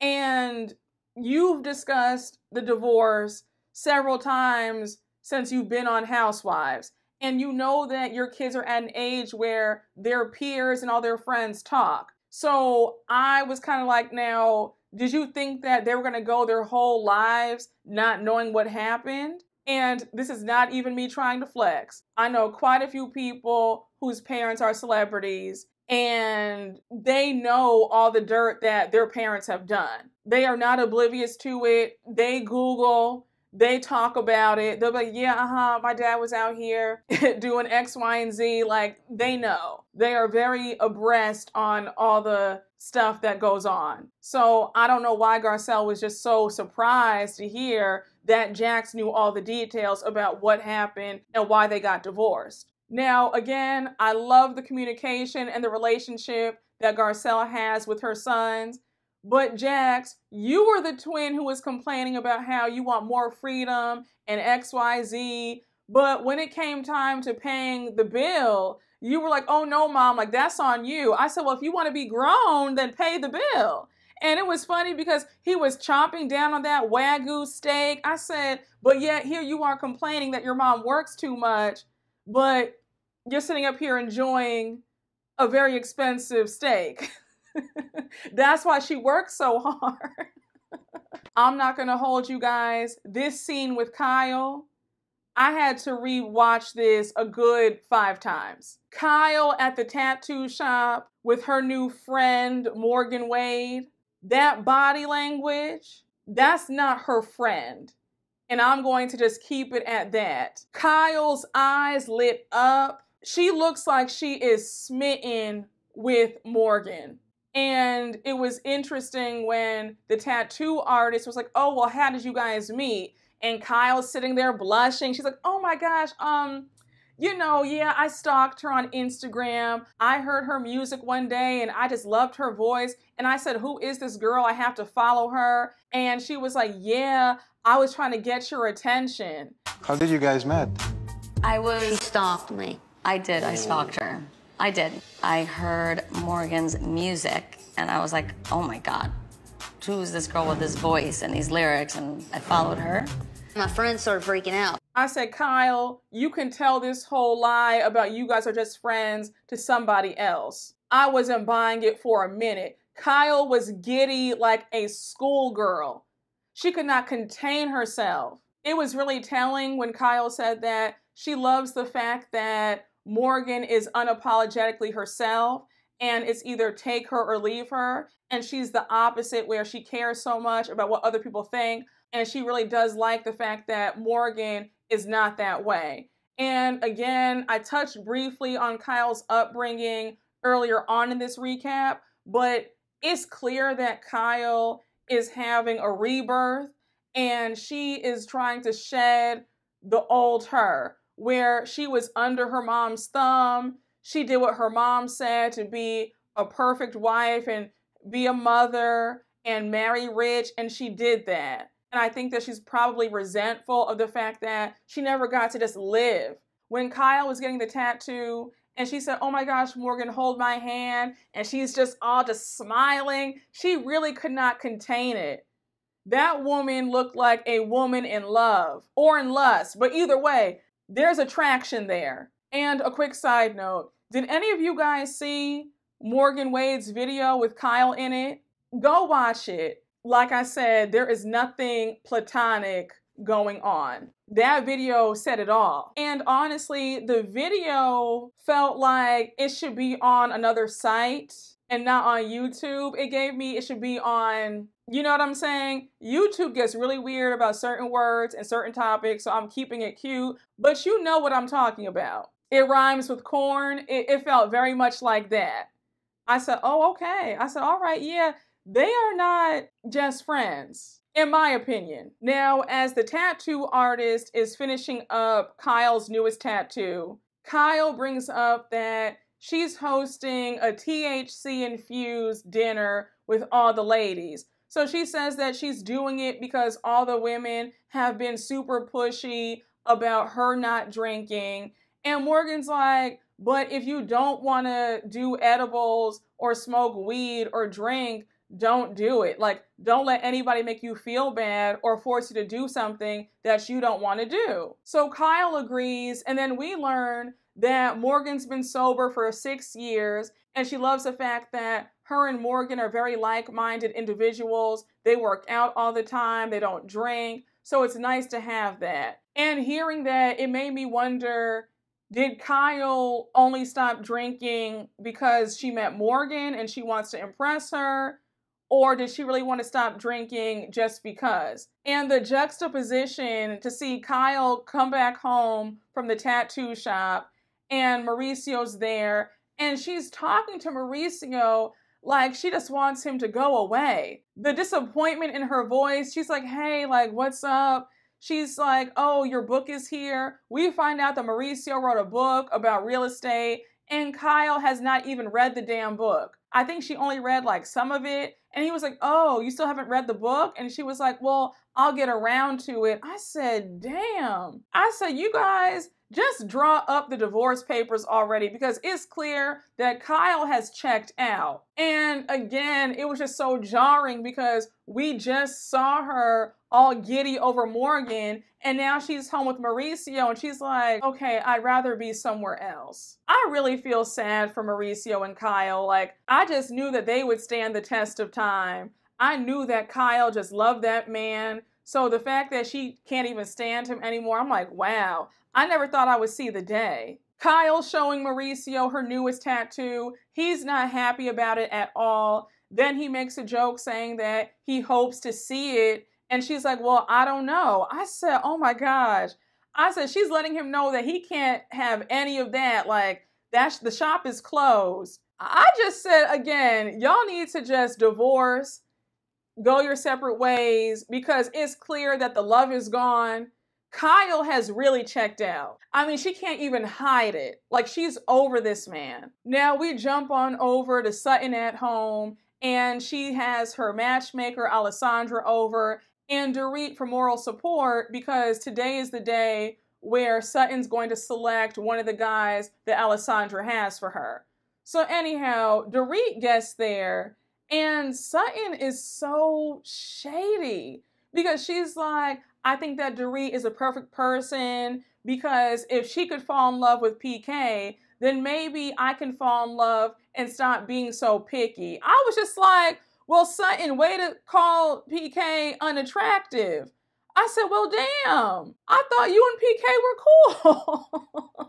and you've discussed the divorce several times since you've been on Housewives. And you know that your kids are at an age where their peers and all their friends talk. So I was kind of like, now, did you think that they were going to go their whole lives not knowing what happened? And this is not even me trying to flex. I know quite a few people whose parents are celebrities and they know all the dirt that their parents have done. They are not oblivious to it. They Google, they talk about it. They'll be like, yeah, my dad was out here doing X, Y, and Z. Like, they know. They are very abreast on all the stuff that goes on. So I don't know why Garcelle was just so surprised to hear that Jax knew all the details about what happened and why they got divorced. Now, again, I love the communication and the relationship that Garcelle has with her sons. But Jax, you were the twin who was complaining about how you want more freedom and X, Y, Z. But when it came time to paying the bill, you were like, oh no, Mom, like that's on you. I said, well, if you want to be grown, then pay the bill. And it was funny because he was chomping down on that Wagyu steak. I said, but yet here you are complaining that your mom works too much, but you're sitting up here enjoying a very expensive steak. That's why she works so hard. I'm not going to hold you guys. This scene with Kyle, I had to rewatch this a good 5 times. Kyle at the tattoo shop with her new friend, Morgan Wade. That body language, that's not her friend. And I'm going to just keep it at that. Kyle's eyes lit up. She looks like she is smitten with Morgan. And it was interesting when the tattoo artist was like, oh, well, how did you guys meet? And Kyle's sitting there blushing. She's like, oh my gosh, yeah, I stalked her on Instagram. I heard her music one day and I just loved her voice. And I said, who is this girl? I have to follow her. And she was like, yeah, I was trying to get your attention. How did you guys met? She stalked me. I did. I stalked her. I did. I heard Morgan's music and I was like, oh my God, who's this girl with this voice and these lyrics? And I followed her. My friends started freaking out. I said, Kyle, you can tell this whole lie about you guys are just friends to somebody else. I wasn't buying it for a minute. Kyle was giddy like a schoolgirl. She could not contain herself. It was really telling when Kyle said that she loves the fact that Morgan is unapologetically herself and it's either take her or leave her. And she's the opposite where she cares so much about what other people think. And she really does like the fact that Morgan is not that way. And again, I touched briefly on Kyle's upbringing earlier on in this recap, but it's clear that Kyle is having a rebirth and she is trying to shed the old her, where she was under her mom's thumb. She did what her mom said to be a perfect wife and be a mother and marry rich, and she did that. And I think that she's probably resentful of the fact that she never got to just live. When Kyle was getting the tattoo and she said, oh my gosh, Morgan, hold my hand, and she's just all just smiling, she really could not contain it. That woman looked like a woman in love or in lust, but either way, there's attraction there. And a quick side note, did any of you guys see Morgan Wade's video with Kyle in it? Go watch it. Like I said, there is nothing platonic going on. That video said it all. And honestly, the video felt like it should be on another site and not on YouTube. It should be on, you know what I'm saying? YouTube gets really weird about certain words and certain topics, so I'm keeping it cute. But you know what I'm talking about. It rhymes with corn. It felt very much like that. I said, oh, okay. I said, all right, yeah, they are not just friends. in my opinion. Now, as the tattoo artist is finishing up Kyle's newest tattoo, Kyle brings up that she's hosting a THC-infused dinner with all the ladies. So she says that she's doing it because all the women have been super pushy about her not drinking. And Morgan's like, but if you don't want to do edibles or smoke weed or drink, don't do it. Like, don't let anybody make you feel bad or force you to do something that you don't want to do. So Kyle agrees, and then we learn that Morgan's been sober for 6 years, and she loves the fact that her and Morgan are very like-minded individuals. They work out all the time, they don't drink, so it's nice to have that. And hearing that, it made me wonder, did Kyle only stop drinking because she met Morgan and she wants to impress her? Or did she really want to stop drinking just because? And the juxtaposition to see Kyle come back home from the tattoo shop and Mauricio's there and she's talking to Mauricio like she just wants him to go away. The disappointment in her voice, she's like, hey, like, what's up? She's like, oh, your book is here. We find out that Mauricio wrote a book about real estate and Kyle has not even read the damn book. I think she only read like some of it. And he was like, oh, you still haven't read the book? And she was like, well, I'll get around to it. I said, damn. I said, you guys just draw up the divorce papers already because it's clear that Kyle has checked out. And again, it was just so jarring because we just saw her all giddy over Morgan and now she's home with Mauricio and she's like, okay, I'd rather be somewhere else. I really feel sad for Mauricio and Kyle. Like, I just knew that they would stand the test of time. I knew that Kyle just loved that man. So the fact that she can't even stand him anymore, I'm like, wow, I never thought I would see the day. Kyle showing Mauricio her newest tattoo. He's not happy about it at all. Then he makes a joke saying that he hopes to see it. And she's like, well, I don't know. I said, oh my gosh. I said, she's letting him know that he can't have any of that. Like, the shop is closed. I just said, again, y'all need to just divorce, go your separate ways, because it's clear that the love is gone. Kyle has really checked out. I mean, she can't even hide it. Like, she's over this man. Now we jump on over to Sutton at home, and she has her matchmaker, Alessandra, over, and Dorit for moral support, because today is the day where Sutton's going to select one of the guys that Alessandra has for her. So anyhow, Dorit gets there, and Sutton is so shady because she's like, I think that Dorit is a perfect person because if she could fall in love with PK, then maybe I can fall in love and stop being so picky. I was just like, well, Sutton, way to call PK unattractive. I said, well, damn, I thought you and PK were cool.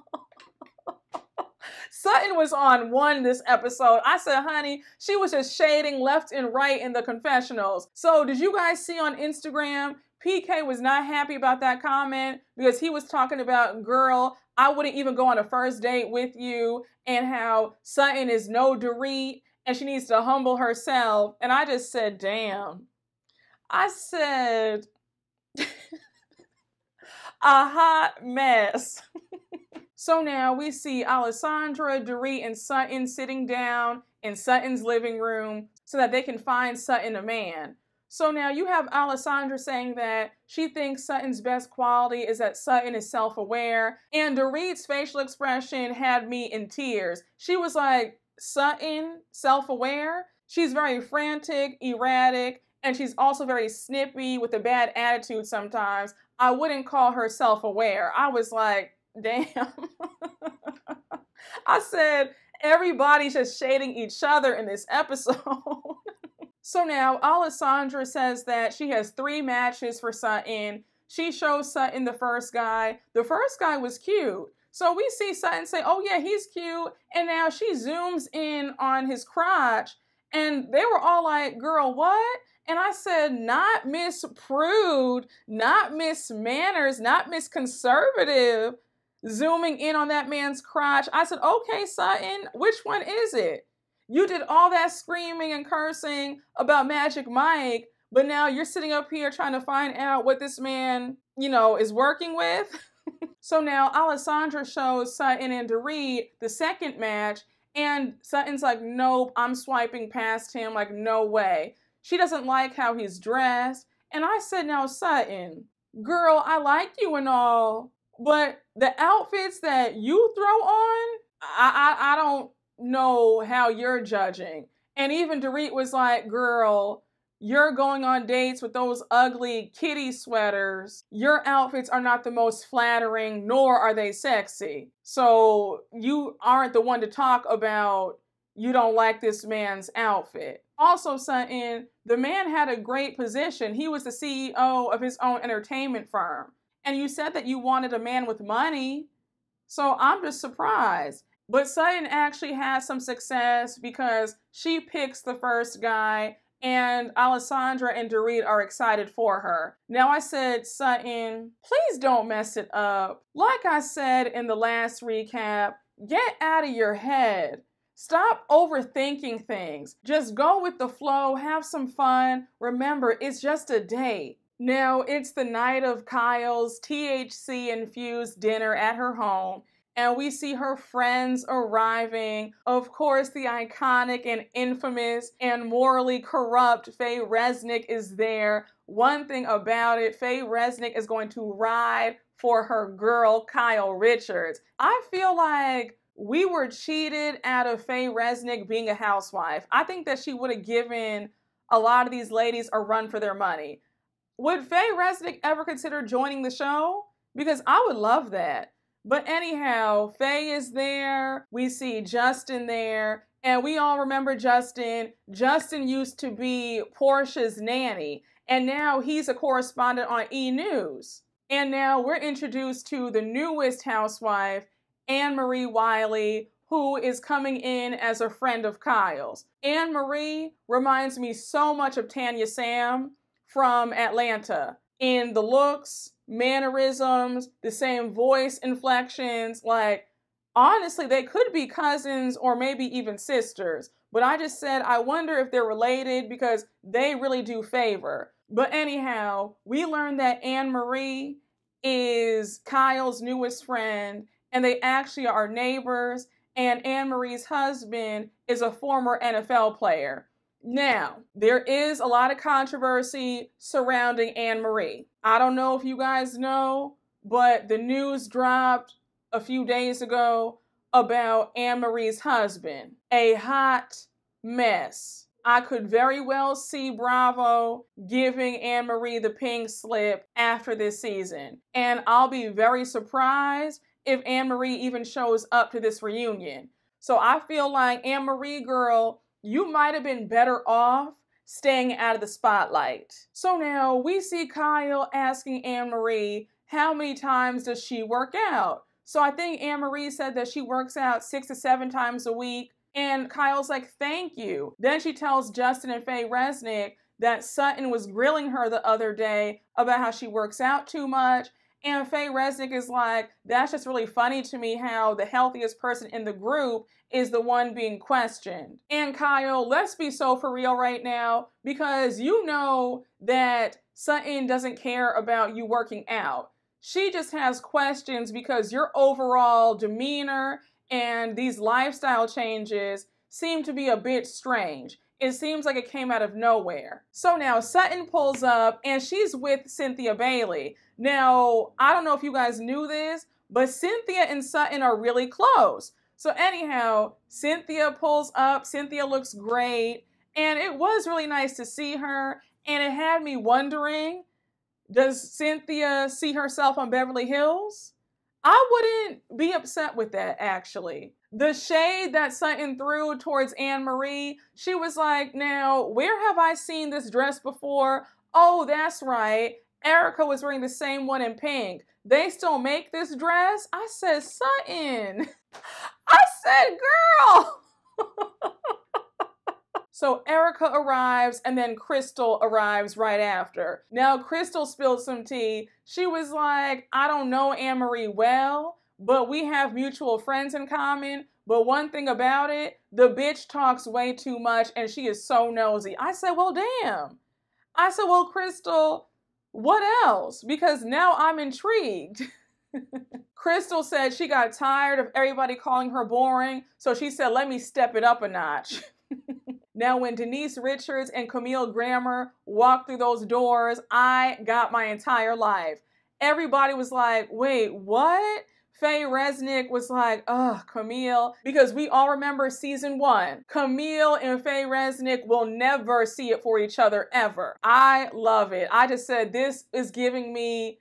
Sutton was on one this episode. I said, honey, she was just shading left and right in the confessionals. So did you guys see on Instagram, PK was not happy about that comment because he was talking about, girl, I wouldn't even go on a first date with you, and how Sutton is no Dorit and she needs to humble herself. And I just said, damn. I said, a hot mess. So now we see Alessandra, Dorit, and Sutton sitting down in Sutton's living room so that they can find Sutton a man. So now you have Alessandra saying that she thinks Sutton's best quality is that Sutton is self-aware. And Dorit's facial expression had me in tears. She was like, Sutton, self-aware? She's very frantic, erratic, and she's also very snippy with a bad attitude sometimes. I wouldn't call her self-aware. I was like, damn. I said, everybody's just shading each other in this episode. So now Alessandra says that she has 3 matches for Sutton. She shows Sutton the first guy. The first guy was cute. So we see Sutton say, oh yeah, he's cute. And now she zooms in on his crotch. And they were all like, girl, what? And I said, not Miss Prude, not Miss Manners, not Miss Conservative, zooming in on that man's crotch. I said, okay, Sutton, which one is it? You did all that screaming and cursing about Magic Mike, But now you're sitting up here trying to find out what this man, you know, is working with. So now Alessandra shows Sutton and Dorit the second match, and Sutton's like, nope, I'm swiping past him, like, no way. She doesn't like how he's dressed. And I said, now, Sutton, girl, I like you and all, but the outfits that you throw on, I don't know how you're judging. And even Dorit was like, girl, you're going on dates with those ugly kitty sweaters. Your outfits are not the most flattering, nor are they sexy. So you aren't the one to talk about you don't like this man's outfit. Also, Sutton, the man had a great position. He was the CEO of his own entertainment firm. And you said that you wanted a man with money. So I'm just surprised. But Sutton actually has some success because she picks the first guy, and Alessandra and Dorit are excited for her. Now I said, Sutton, please don't mess it up. Like I said in the last recap, get out of your head. Stop overthinking things. Just go with the flow, have some fun. Remember, it's just a date. Now, it's the night of Kyle's THC-infused dinner at her home, and we see her friends arriving. Of course, the iconic and infamous and morally corrupt Faye Resnick is there. One thing about it, Faye Resnick is going to ride for her girl, Kyle Richards. I feel like we were cheated out of Faye Resnick being a housewife. I think that she would have given a lot of these ladies a run for their money. Would Faye Resnick ever consider joining the show? Because I would love that. But anyhow, Faye is there. We see Justin there. And we all remember Justin. Justin used to be Portia's nanny. And now he's a correspondent on E! News. And now we're introduced to the newest housewife, Anne-Marie Wiley, who is coming in as a friend of Kyle's. Anne-Marie reminds me so much of Tanya Sam from Atlanta in the looks, mannerisms, the same voice inflections. Like, honestly, they could be cousins or maybe even sisters. But I just said, I wonder if they're related because they really do favor. But anyhow, we learned that Anne-Marie is Kyle's newest friend, and they actually are neighbors, and Anne-Marie's husband is a former NFL player. Now, there is a lot of controversy surrounding Anne-Marie. I don't know if you guys know, but the news dropped a few days ago about Anne-Marie's husband. A hot mess. I could very well see Bravo giving Anne-Marie the pink slip after this season. And I'll be very surprised if Anne-Marie even shows up to this reunion. So I feel like, Anne-Marie, girl, you might have been better off staying out of the spotlight. So now we see Kyle asking Anne-Marie, how many times does she work out? So I think Anne-Marie said that she works out 6 to 7 times a week. And Kyle's like, thank you. Then she tells Justin and Faye Resnick that Sutton was grilling her the other day about how she works out too much. And Faye Resnick is like, that's just really funny to me how the healthiest person in the group is the one being questioned. And Kyle, let's be so for real right now, because you know that Sutton doesn't care about you working out. She just has questions because your overall demeanor and these lifestyle changes seem to be a bit strange. It seems like it came out of nowhere. So now Sutton pulls up and she's with Cynthia Bailey. Now, I don't know if you guys knew this, but Cynthia and Sutton are really close. So anyhow, Cynthia pulls up. Cynthia looks great. And it was really nice to see her. And it had me wondering, does Cynthia see herself on Beverly Hills? I wouldn't be upset with that, actually. The shade that Sutton threw towards Anne-Marie, she was like, now, where have I seen this dress before? Oh, that's right. Erika was wearing the same one in pink. They still make this dress? I said, Sutton. I said, girl. So Erika arrives and then Crystal arrives right after. Now Crystal spilled some tea. She was like, I don't know Anne-Marie well, but we have mutual friends in common. But one thing about it, the bitch talks way too much and she is so nosy. I said, well, damn. I said, well, Crystal, what else? Because now I'm intrigued. Crystal said she got tired of everybody calling her boring, so she said, let me step it up a notch. Now, when Denise Richards and Camille Grammer walked through those doors, I got my entire life. Everybody was like, wait, what? Faye Resnick was like, ugh, Camille, because we all remember season 1. Camille and Faye Resnick will never see it for each other ever. I love it. I just said, this is giving me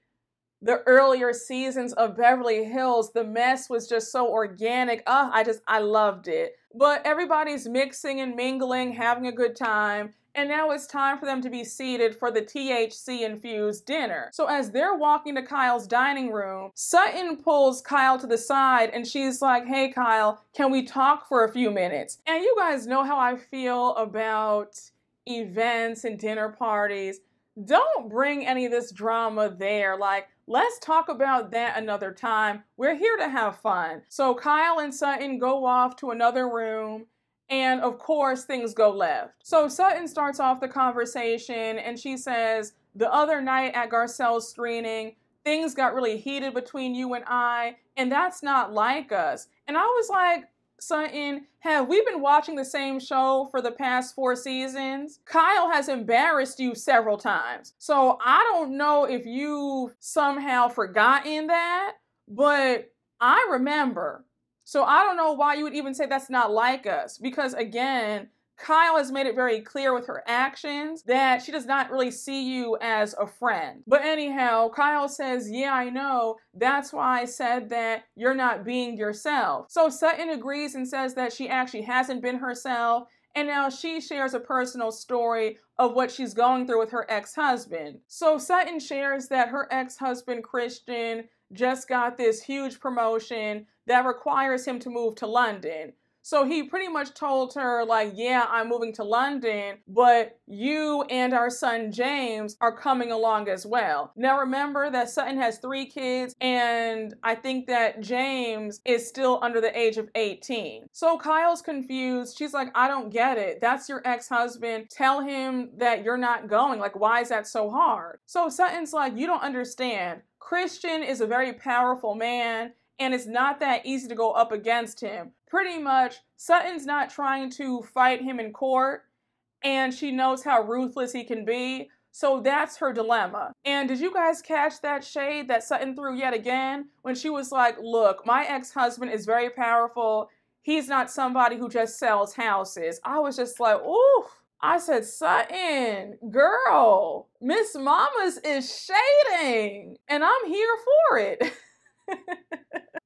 the earlier seasons of Beverly Hills. The mess was just so organic. I loved it. But everybody's mixing and mingling, having a good time. And now it's time for them to be seated for the THC-infused dinner. So as they're walking to Kyle's dining room, Sutton pulls Kyle to the side and she's like, hey, Kyle, can we talk for a few minutes? And you guys know how I feel about events and dinner parties. Don't bring any of this drama there. Like, let's talk about that another time. We're here to have fun. So Kyle and Sutton go off to another room, and of course things go left. So Sutton starts off the conversation and she says, the other night at Garcelle's screening, things got really heated between you and I, and that's not like us. And I was like, Sutton, have we been watching the same show for the past 4 seasons? Kyle has embarrassed you several times. So I don't know if you've somehow forgotten that, but I remember. So I don't know why you would even say that's not like us. Because again, Kyle has made it very clear with her actions that she does not really see you as a friend. But anyhow, Kyle says, yeah, I know. That's why I said that you're not being yourself. So Sutton agrees and says that she actually hasn't been herself. And now she shares a personal story of what she's going through with her ex-husband. So Sutton shares that her ex-husband, Christian, just got this huge promotion that requires him to move to London. So he pretty much told her, like, yeah, I'm moving to London, but you and our son James are coming along as well. Now remember that Sutton has 3 kids, and I think that James is still under the age of 18. So Kyle's confused. She's like, I don't get it. That's your ex-husband. Tell him that you're not going. Like, why is that so hard? So Sutton's like, you don't understand. Christian is a very powerful man, and it's not that easy to go up against him. Pretty much, Sutton's not trying to fight him in court, and she knows how ruthless he can be, so that's her dilemma. And did you guys catch that shade that Sutton threw yet again when she was like, look, my ex-husband is very powerful. He's not somebody who just sells houses. I was just like, ooh. I said, Sutton, girl, Miss Mamas is shading, and I'm here for it.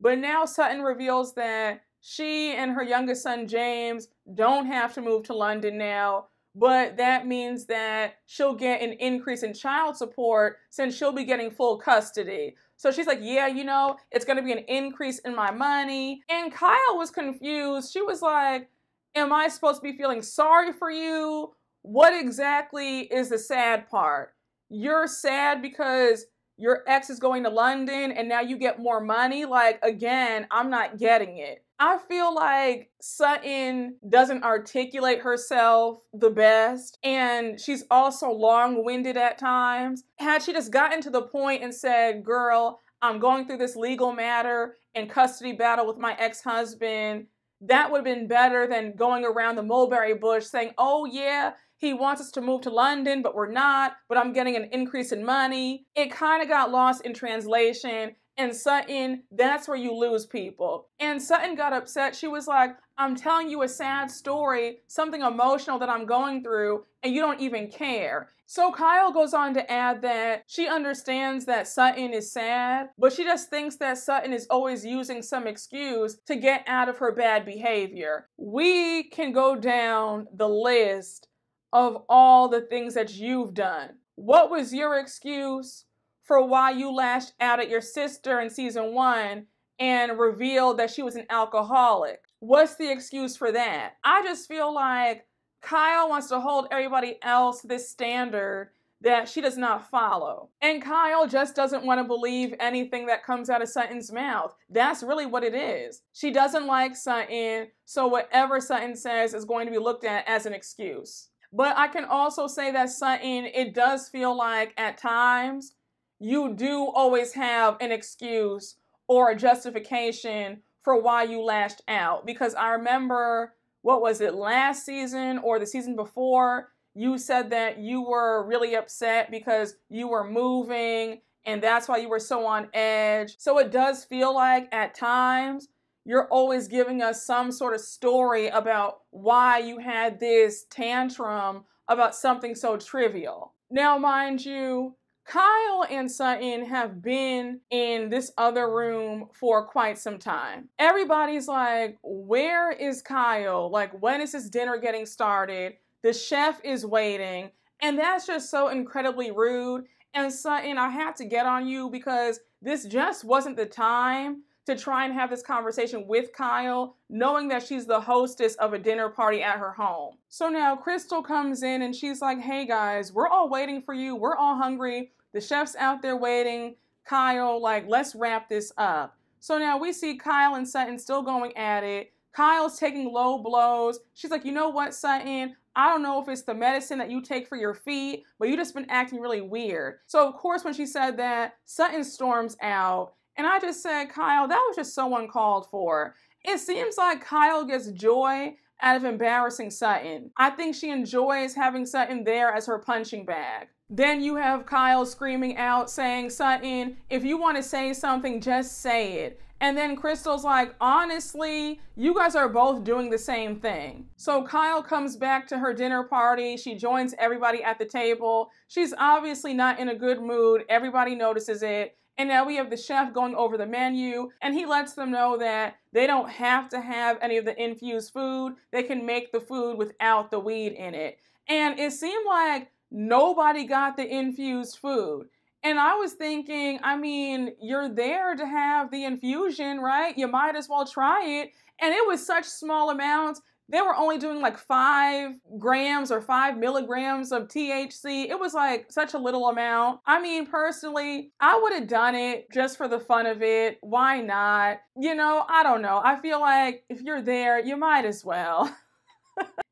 But now Sutton reveals that she and her youngest son, James, don't have to move to London now, but that means that she'll get an increase in child support since she'll be getting full custody. So she's like, yeah, you know, it's going to be an increase in my money. And Kyle was confused. She was like, am I supposed to be feeling sorry for you? What exactly is the sad part? You're sad because your ex is going to London and now you get more money? Like, again, I'm not getting it. I feel like Sutton doesn't articulate herself the best, and she's also long-winded at times. Had she just gotten to the point and said, girl, I'm going through this legal matter and custody battle with my ex-husband, that would have been better than going around the mulberry bush saying, oh yeah, he wants us to move to London, but we're not, but I'm getting an increase in money. It kind of got lost in translation. And Sutton, that's where you lose people. And Sutton got upset. She was like, I'm telling you a sad story, something emotional that I'm going through, and you don't even care. So Kyle goes on to add that she understands that Sutton is sad, but she just thinks that Sutton is always using some excuse to get out of her bad behavior. We can go down the list of all the things that you've done. What was your excuse for why you lashed out at your sister in season 1 and revealed that she was an alcoholic? What's the excuse for that? I just feel like Kyle wants to hold everybody else to this standard that she does not follow. And Kyle just doesn't want to believe anything that comes out of Sutton's mouth. That's really what it is. She doesn't like Sutton, so whatever Sutton says is going to be looked at as an excuse. But I can also say that, Sutton, it does feel like at times you do always have an excuse or a justification for why you lashed out. Because I remember, what was it, last season or the season before, you said that you were really upset because you were moving and that's why you were so on edge. So it does feel like at times you're always giving us some sort of story about why you had this tantrum about something so trivial. Now, mind you, Kyle and Sutton have been in this other room for quite some time. Everybody's like, where is Kyle? Like, when is this dinner getting started? The chef is waiting. And that's just so incredibly rude. And Sutton, I have to get on you because this just wasn't the time to try and have this conversation with Kyle, knowing that she's the hostess of a dinner party at her home. So now Crystal comes in and she's like, hey guys, we're all waiting for you. We're all hungry. The chef's out there waiting. Kyle, like, let's wrap this up. So now we see Kyle and Sutton still going at it. Kyle's taking low blows. She's like, you know what, Sutton? I don't know if it's the medicine that you take for your feet, but you just been acting really weird. So of course, when she said that, Sutton storms out. And I just said, Kyle, that was just so uncalled for. It seems like Kyle gets joy out of embarrassing Sutton. I think she enjoys having Sutton there as her punching bag. Then you have Kyle screaming out saying, Sutton, if you want to say something, just say it. And then Crystal's like, honestly, you guys are both doing the same thing. So Kyle comes back to her dinner party. She joins everybody at the table. She's obviously not in a good mood. Everybody notices it. And now we have the chef going over the menu, and he lets them know that they don't have to have any of the infused food. They can make the food without the weed in it. And it seemed like nobody got the infused food. And I was thinking, I mean, you're there to have the infusion, right? You might as well try it. And it was such small amounts. They were only doing like 5 grams or 5 milligrams of THC. It was like such a little amount. I mean, personally, I would have done it just for the fun of it. Why not? You know, I don't know. I feel like if you're there, you might as well.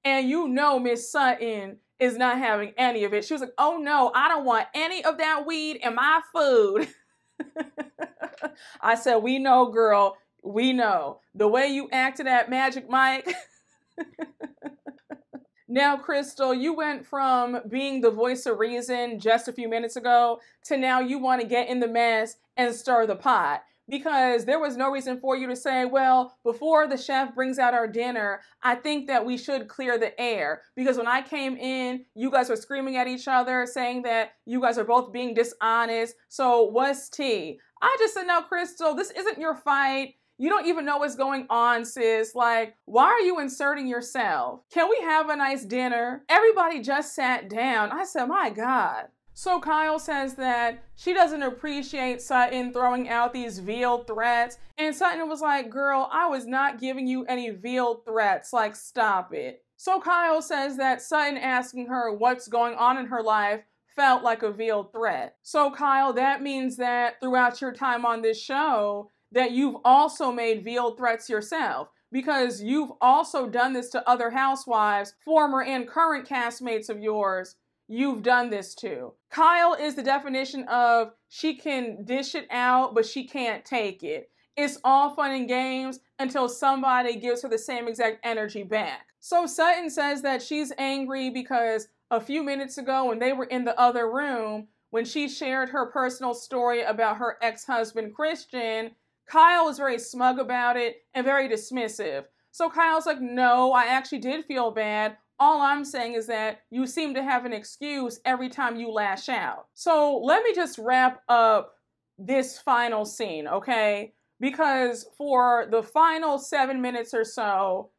And you know, Miss Sutton is not having any of it. She was like, oh no, I don't want any of that weed in my food. I said, we know, girl. We know. The way you acted at Magic Mike. Now, Crystal, you went from being the voice of reason just a few minutes ago to now you want to get in the mess and stir the pot. Because there was no reason for you to say, well, before the chef brings out our dinner, I think that we should clear the air. Because when I came in, you guys were screaming at each other, saying that you guys are both being dishonest. So what's tea? I just said, no, Crystal, this isn't your fight. You don't even know what's going on, sis. Like, why are you inserting yourself? Can we have a nice dinner? Everybody just sat down. I said, my God. So Kyle says that she doesn't appreciate Sutton throwing out these veiled threats. And Sutton was like, girl, I was not giving you any veiled threats. Like, stop it. So Kyle says that Sutton asking her what's going on in her life felt like a veiled threat. So Kyle, that means that throughout your time on this show, that you've also made veiled threats yourself. Because you've also done this to other housewives, former and current castmates of yours. You've done this too. Kyle is the definition of she can dish it out, but she can't take it. It's all fun and games until somebody gives her the same exact energy back. So Sutton says that she's angry because a few minutes ago when they were in the other room, when she shared her personal story about her ex-husband, Christian, Kyle was very smug about it and very dismissive. So Kyle's like, no, I actually did feel bad. All I'm saying is that you seem to have an excuse every time you lash out. So let me just wrap up this final scene, okay? Because for the final 7 minutes or so,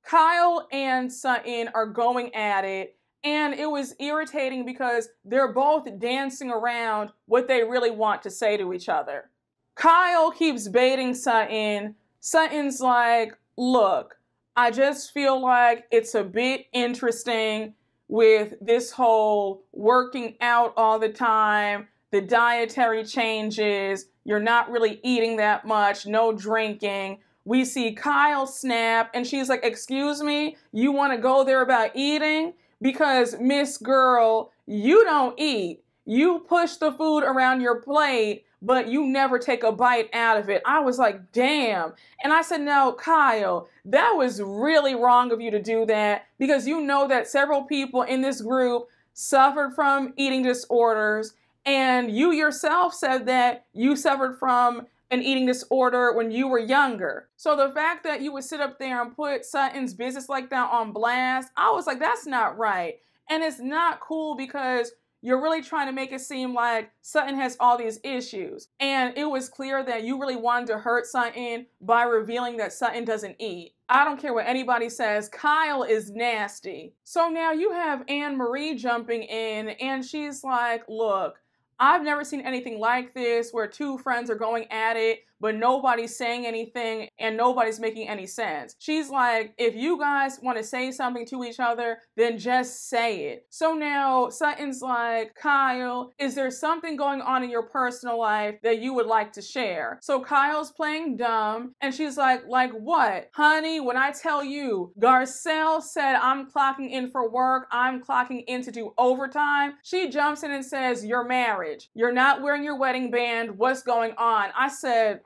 Kyle and Sutton are going at it. And it was irritating because they're both dancing around what they really want to say to each other. Kyle keeps baiting Sutton. Sutton's like, look, I just feel like it's a bit interesting with this whole working out all the time, the dietary changes, you're not really eating that much, no drinking. We see Kyle snap and she's like, excuse me, you want to go there about eating? because Miss Girl, you don't eat. You push the food around your plate, but you never take a bite out of it. I was like, damn. And I said, no, Kyle, that was really wrong of you to do that, because you know that several people in this group suffered from eating disorders, and you yourself said that you suffered from an eating disorder when you were younger. So the fact that you would sit up there and put Sutton's business like that on blast, I was like, that's not right. And it's not cool, because you're really trying to make it seem like Sutton has all these issues. And it was clear that you really wanted to hurt Sutton by revealing that Sutton doesn't eat. I don't care what anybody says, Kyle is nasty. So now you have Anne Marie jumping in, and she's like, look, I've never seen anything like this where two friends are going at it, but nobody's saying anything and nobody's making any sense. She's like, if you guys want to say something to each other, then just say it. So now Sutton's like, Kyle, is there something going on in your personal life that you would like to share? So Kyle's playing dumb, and she's like what? Honey, when I tell you, Garcelle said I'm clocking in for work, I'm clocking in to do overtime, she jumps in and says, your marriage. You're not wearing your wedding band. What's going on? I said,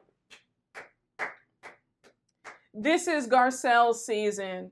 this is Garcelle's season.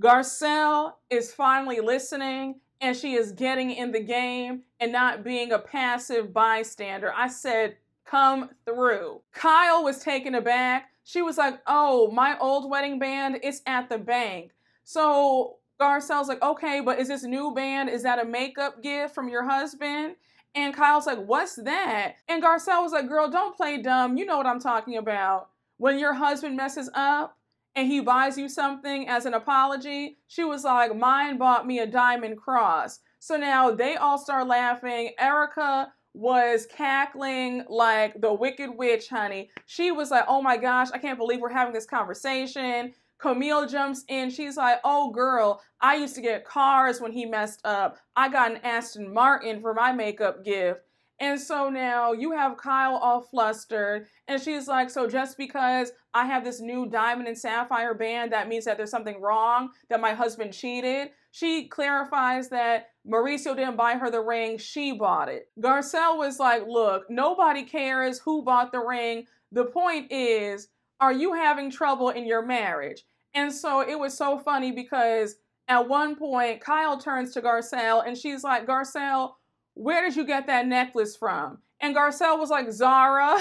Garcelle is finally listening, and she is getting in the game and not being a passive bystander. I said, come through. Kyle was taken aback. She was like, oh, my old wedding band, it's at the bank. So Garcelle's like, okay, but is this new band, is that a makeup gift from your husband? And Kyle's like, what's that? And Garcelle was like, girl, don't play dumb. You know what I'm talking about. When your husband messes up and he buys you something as an apology, she was like, mine bought me a diamond cross. So now they all start laughing. Erika was cackling like the Wicked Witch, honey. She was like, oh my gosh, I can't believe we're having this conversation. Camille jumps in. She's like, oh girl, I used to get cars when he messed up. I got an Aston Martin for my makeup gift. And so now you have Kyle all flustered, and she's like, so just because I have this new diamond and sapphire band, that means that there's something wrong, that my husband cheated? She clarifies that Mauricio didn't buy her the ring, she bought it. Garcelle was like, look, nobody cares who bought the ring. The point is, are you having trouble in your marriage? And so it was so funny, because at one point, Kyle turns to Garcelle, and she's like, Garcelle, where did you get that necklace from? And Garcelle was like, Zara.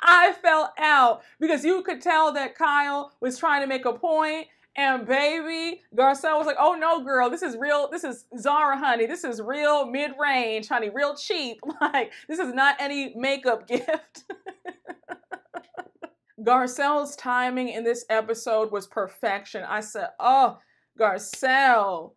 I fell out, because you could tell that Kyle was trying to make a point, and baby, Garcelle was like, oh no, girl, this is real. This is Zara, honey. This is real mid-range, honey, real cheap. Like, this is not any makeup gift. Garcelle's timing in this episode was perfection. I said, oh, Garcelle.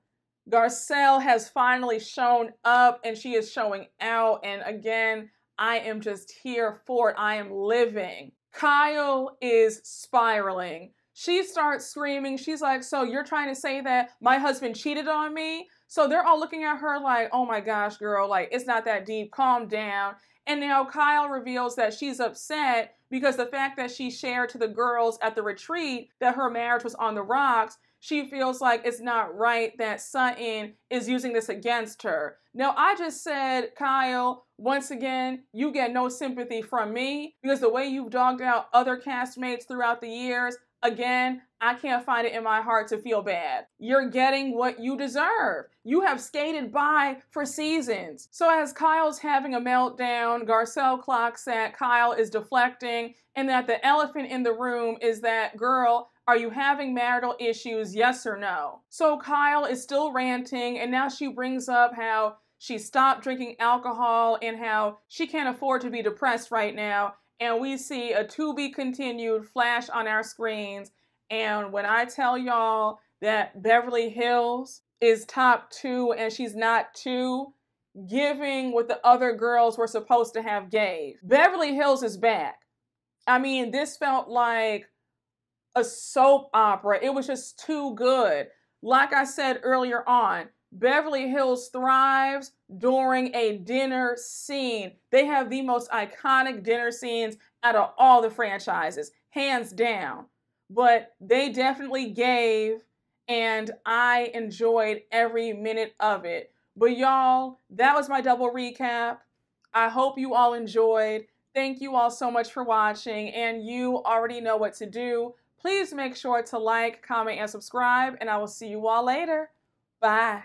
Garcelle has finally shown up, and she is showing out. And again, I am just here for it. I am living. Kyle is spiraling. She starts screaming. She's like, so you're trying to say that my husband cheated on me? So they're all looking at her like, oh my gosh, girl, like, it's not that deep. Calm down. And now Kyle reveals that she's upset because the fact that she shared to the girls at the retreat that her marriage was on the rocks, she feels like it's not right that Sutton is using this against her. Now, I just said, Kyle, once again, you get no sympathy from me, because the way you've dogged out other castmates throughout the years, again, I can't find it in my heart to feel bad. You're getting what you deserve. You have skated by for seasons. So as Kyle's having a meltdown, Garcelle clocks that Kyle is deflecting, and that the elephant in the room is that, girl, are you having marital issues, yes or no? So Kyle is still ranting, and now she brings up how she stopped drinking alcohol and how she can't afford to be depressed right now. And we see a to be continued flash on our screens. And when I tell y'all that Beverly Hills is top 2 and she's not 2, giving what the other girls were supposed to have gave. Beverly Hills is back. I mean, this felt like a soap opera. It was just too good. Like I said earlier on, Beverly Hills thrives during a dinner scene. They have the most iconic dinner scenes out of all the franchises, hands down. But they definitely gave and I enjoyed every minute of it. But y'all, that was my double recap. I hope you all enjoyed. Thank you all so much for watching, and you already know what to do. Please make sure to like, comment, and subscribe, and I will see you all later. Bye.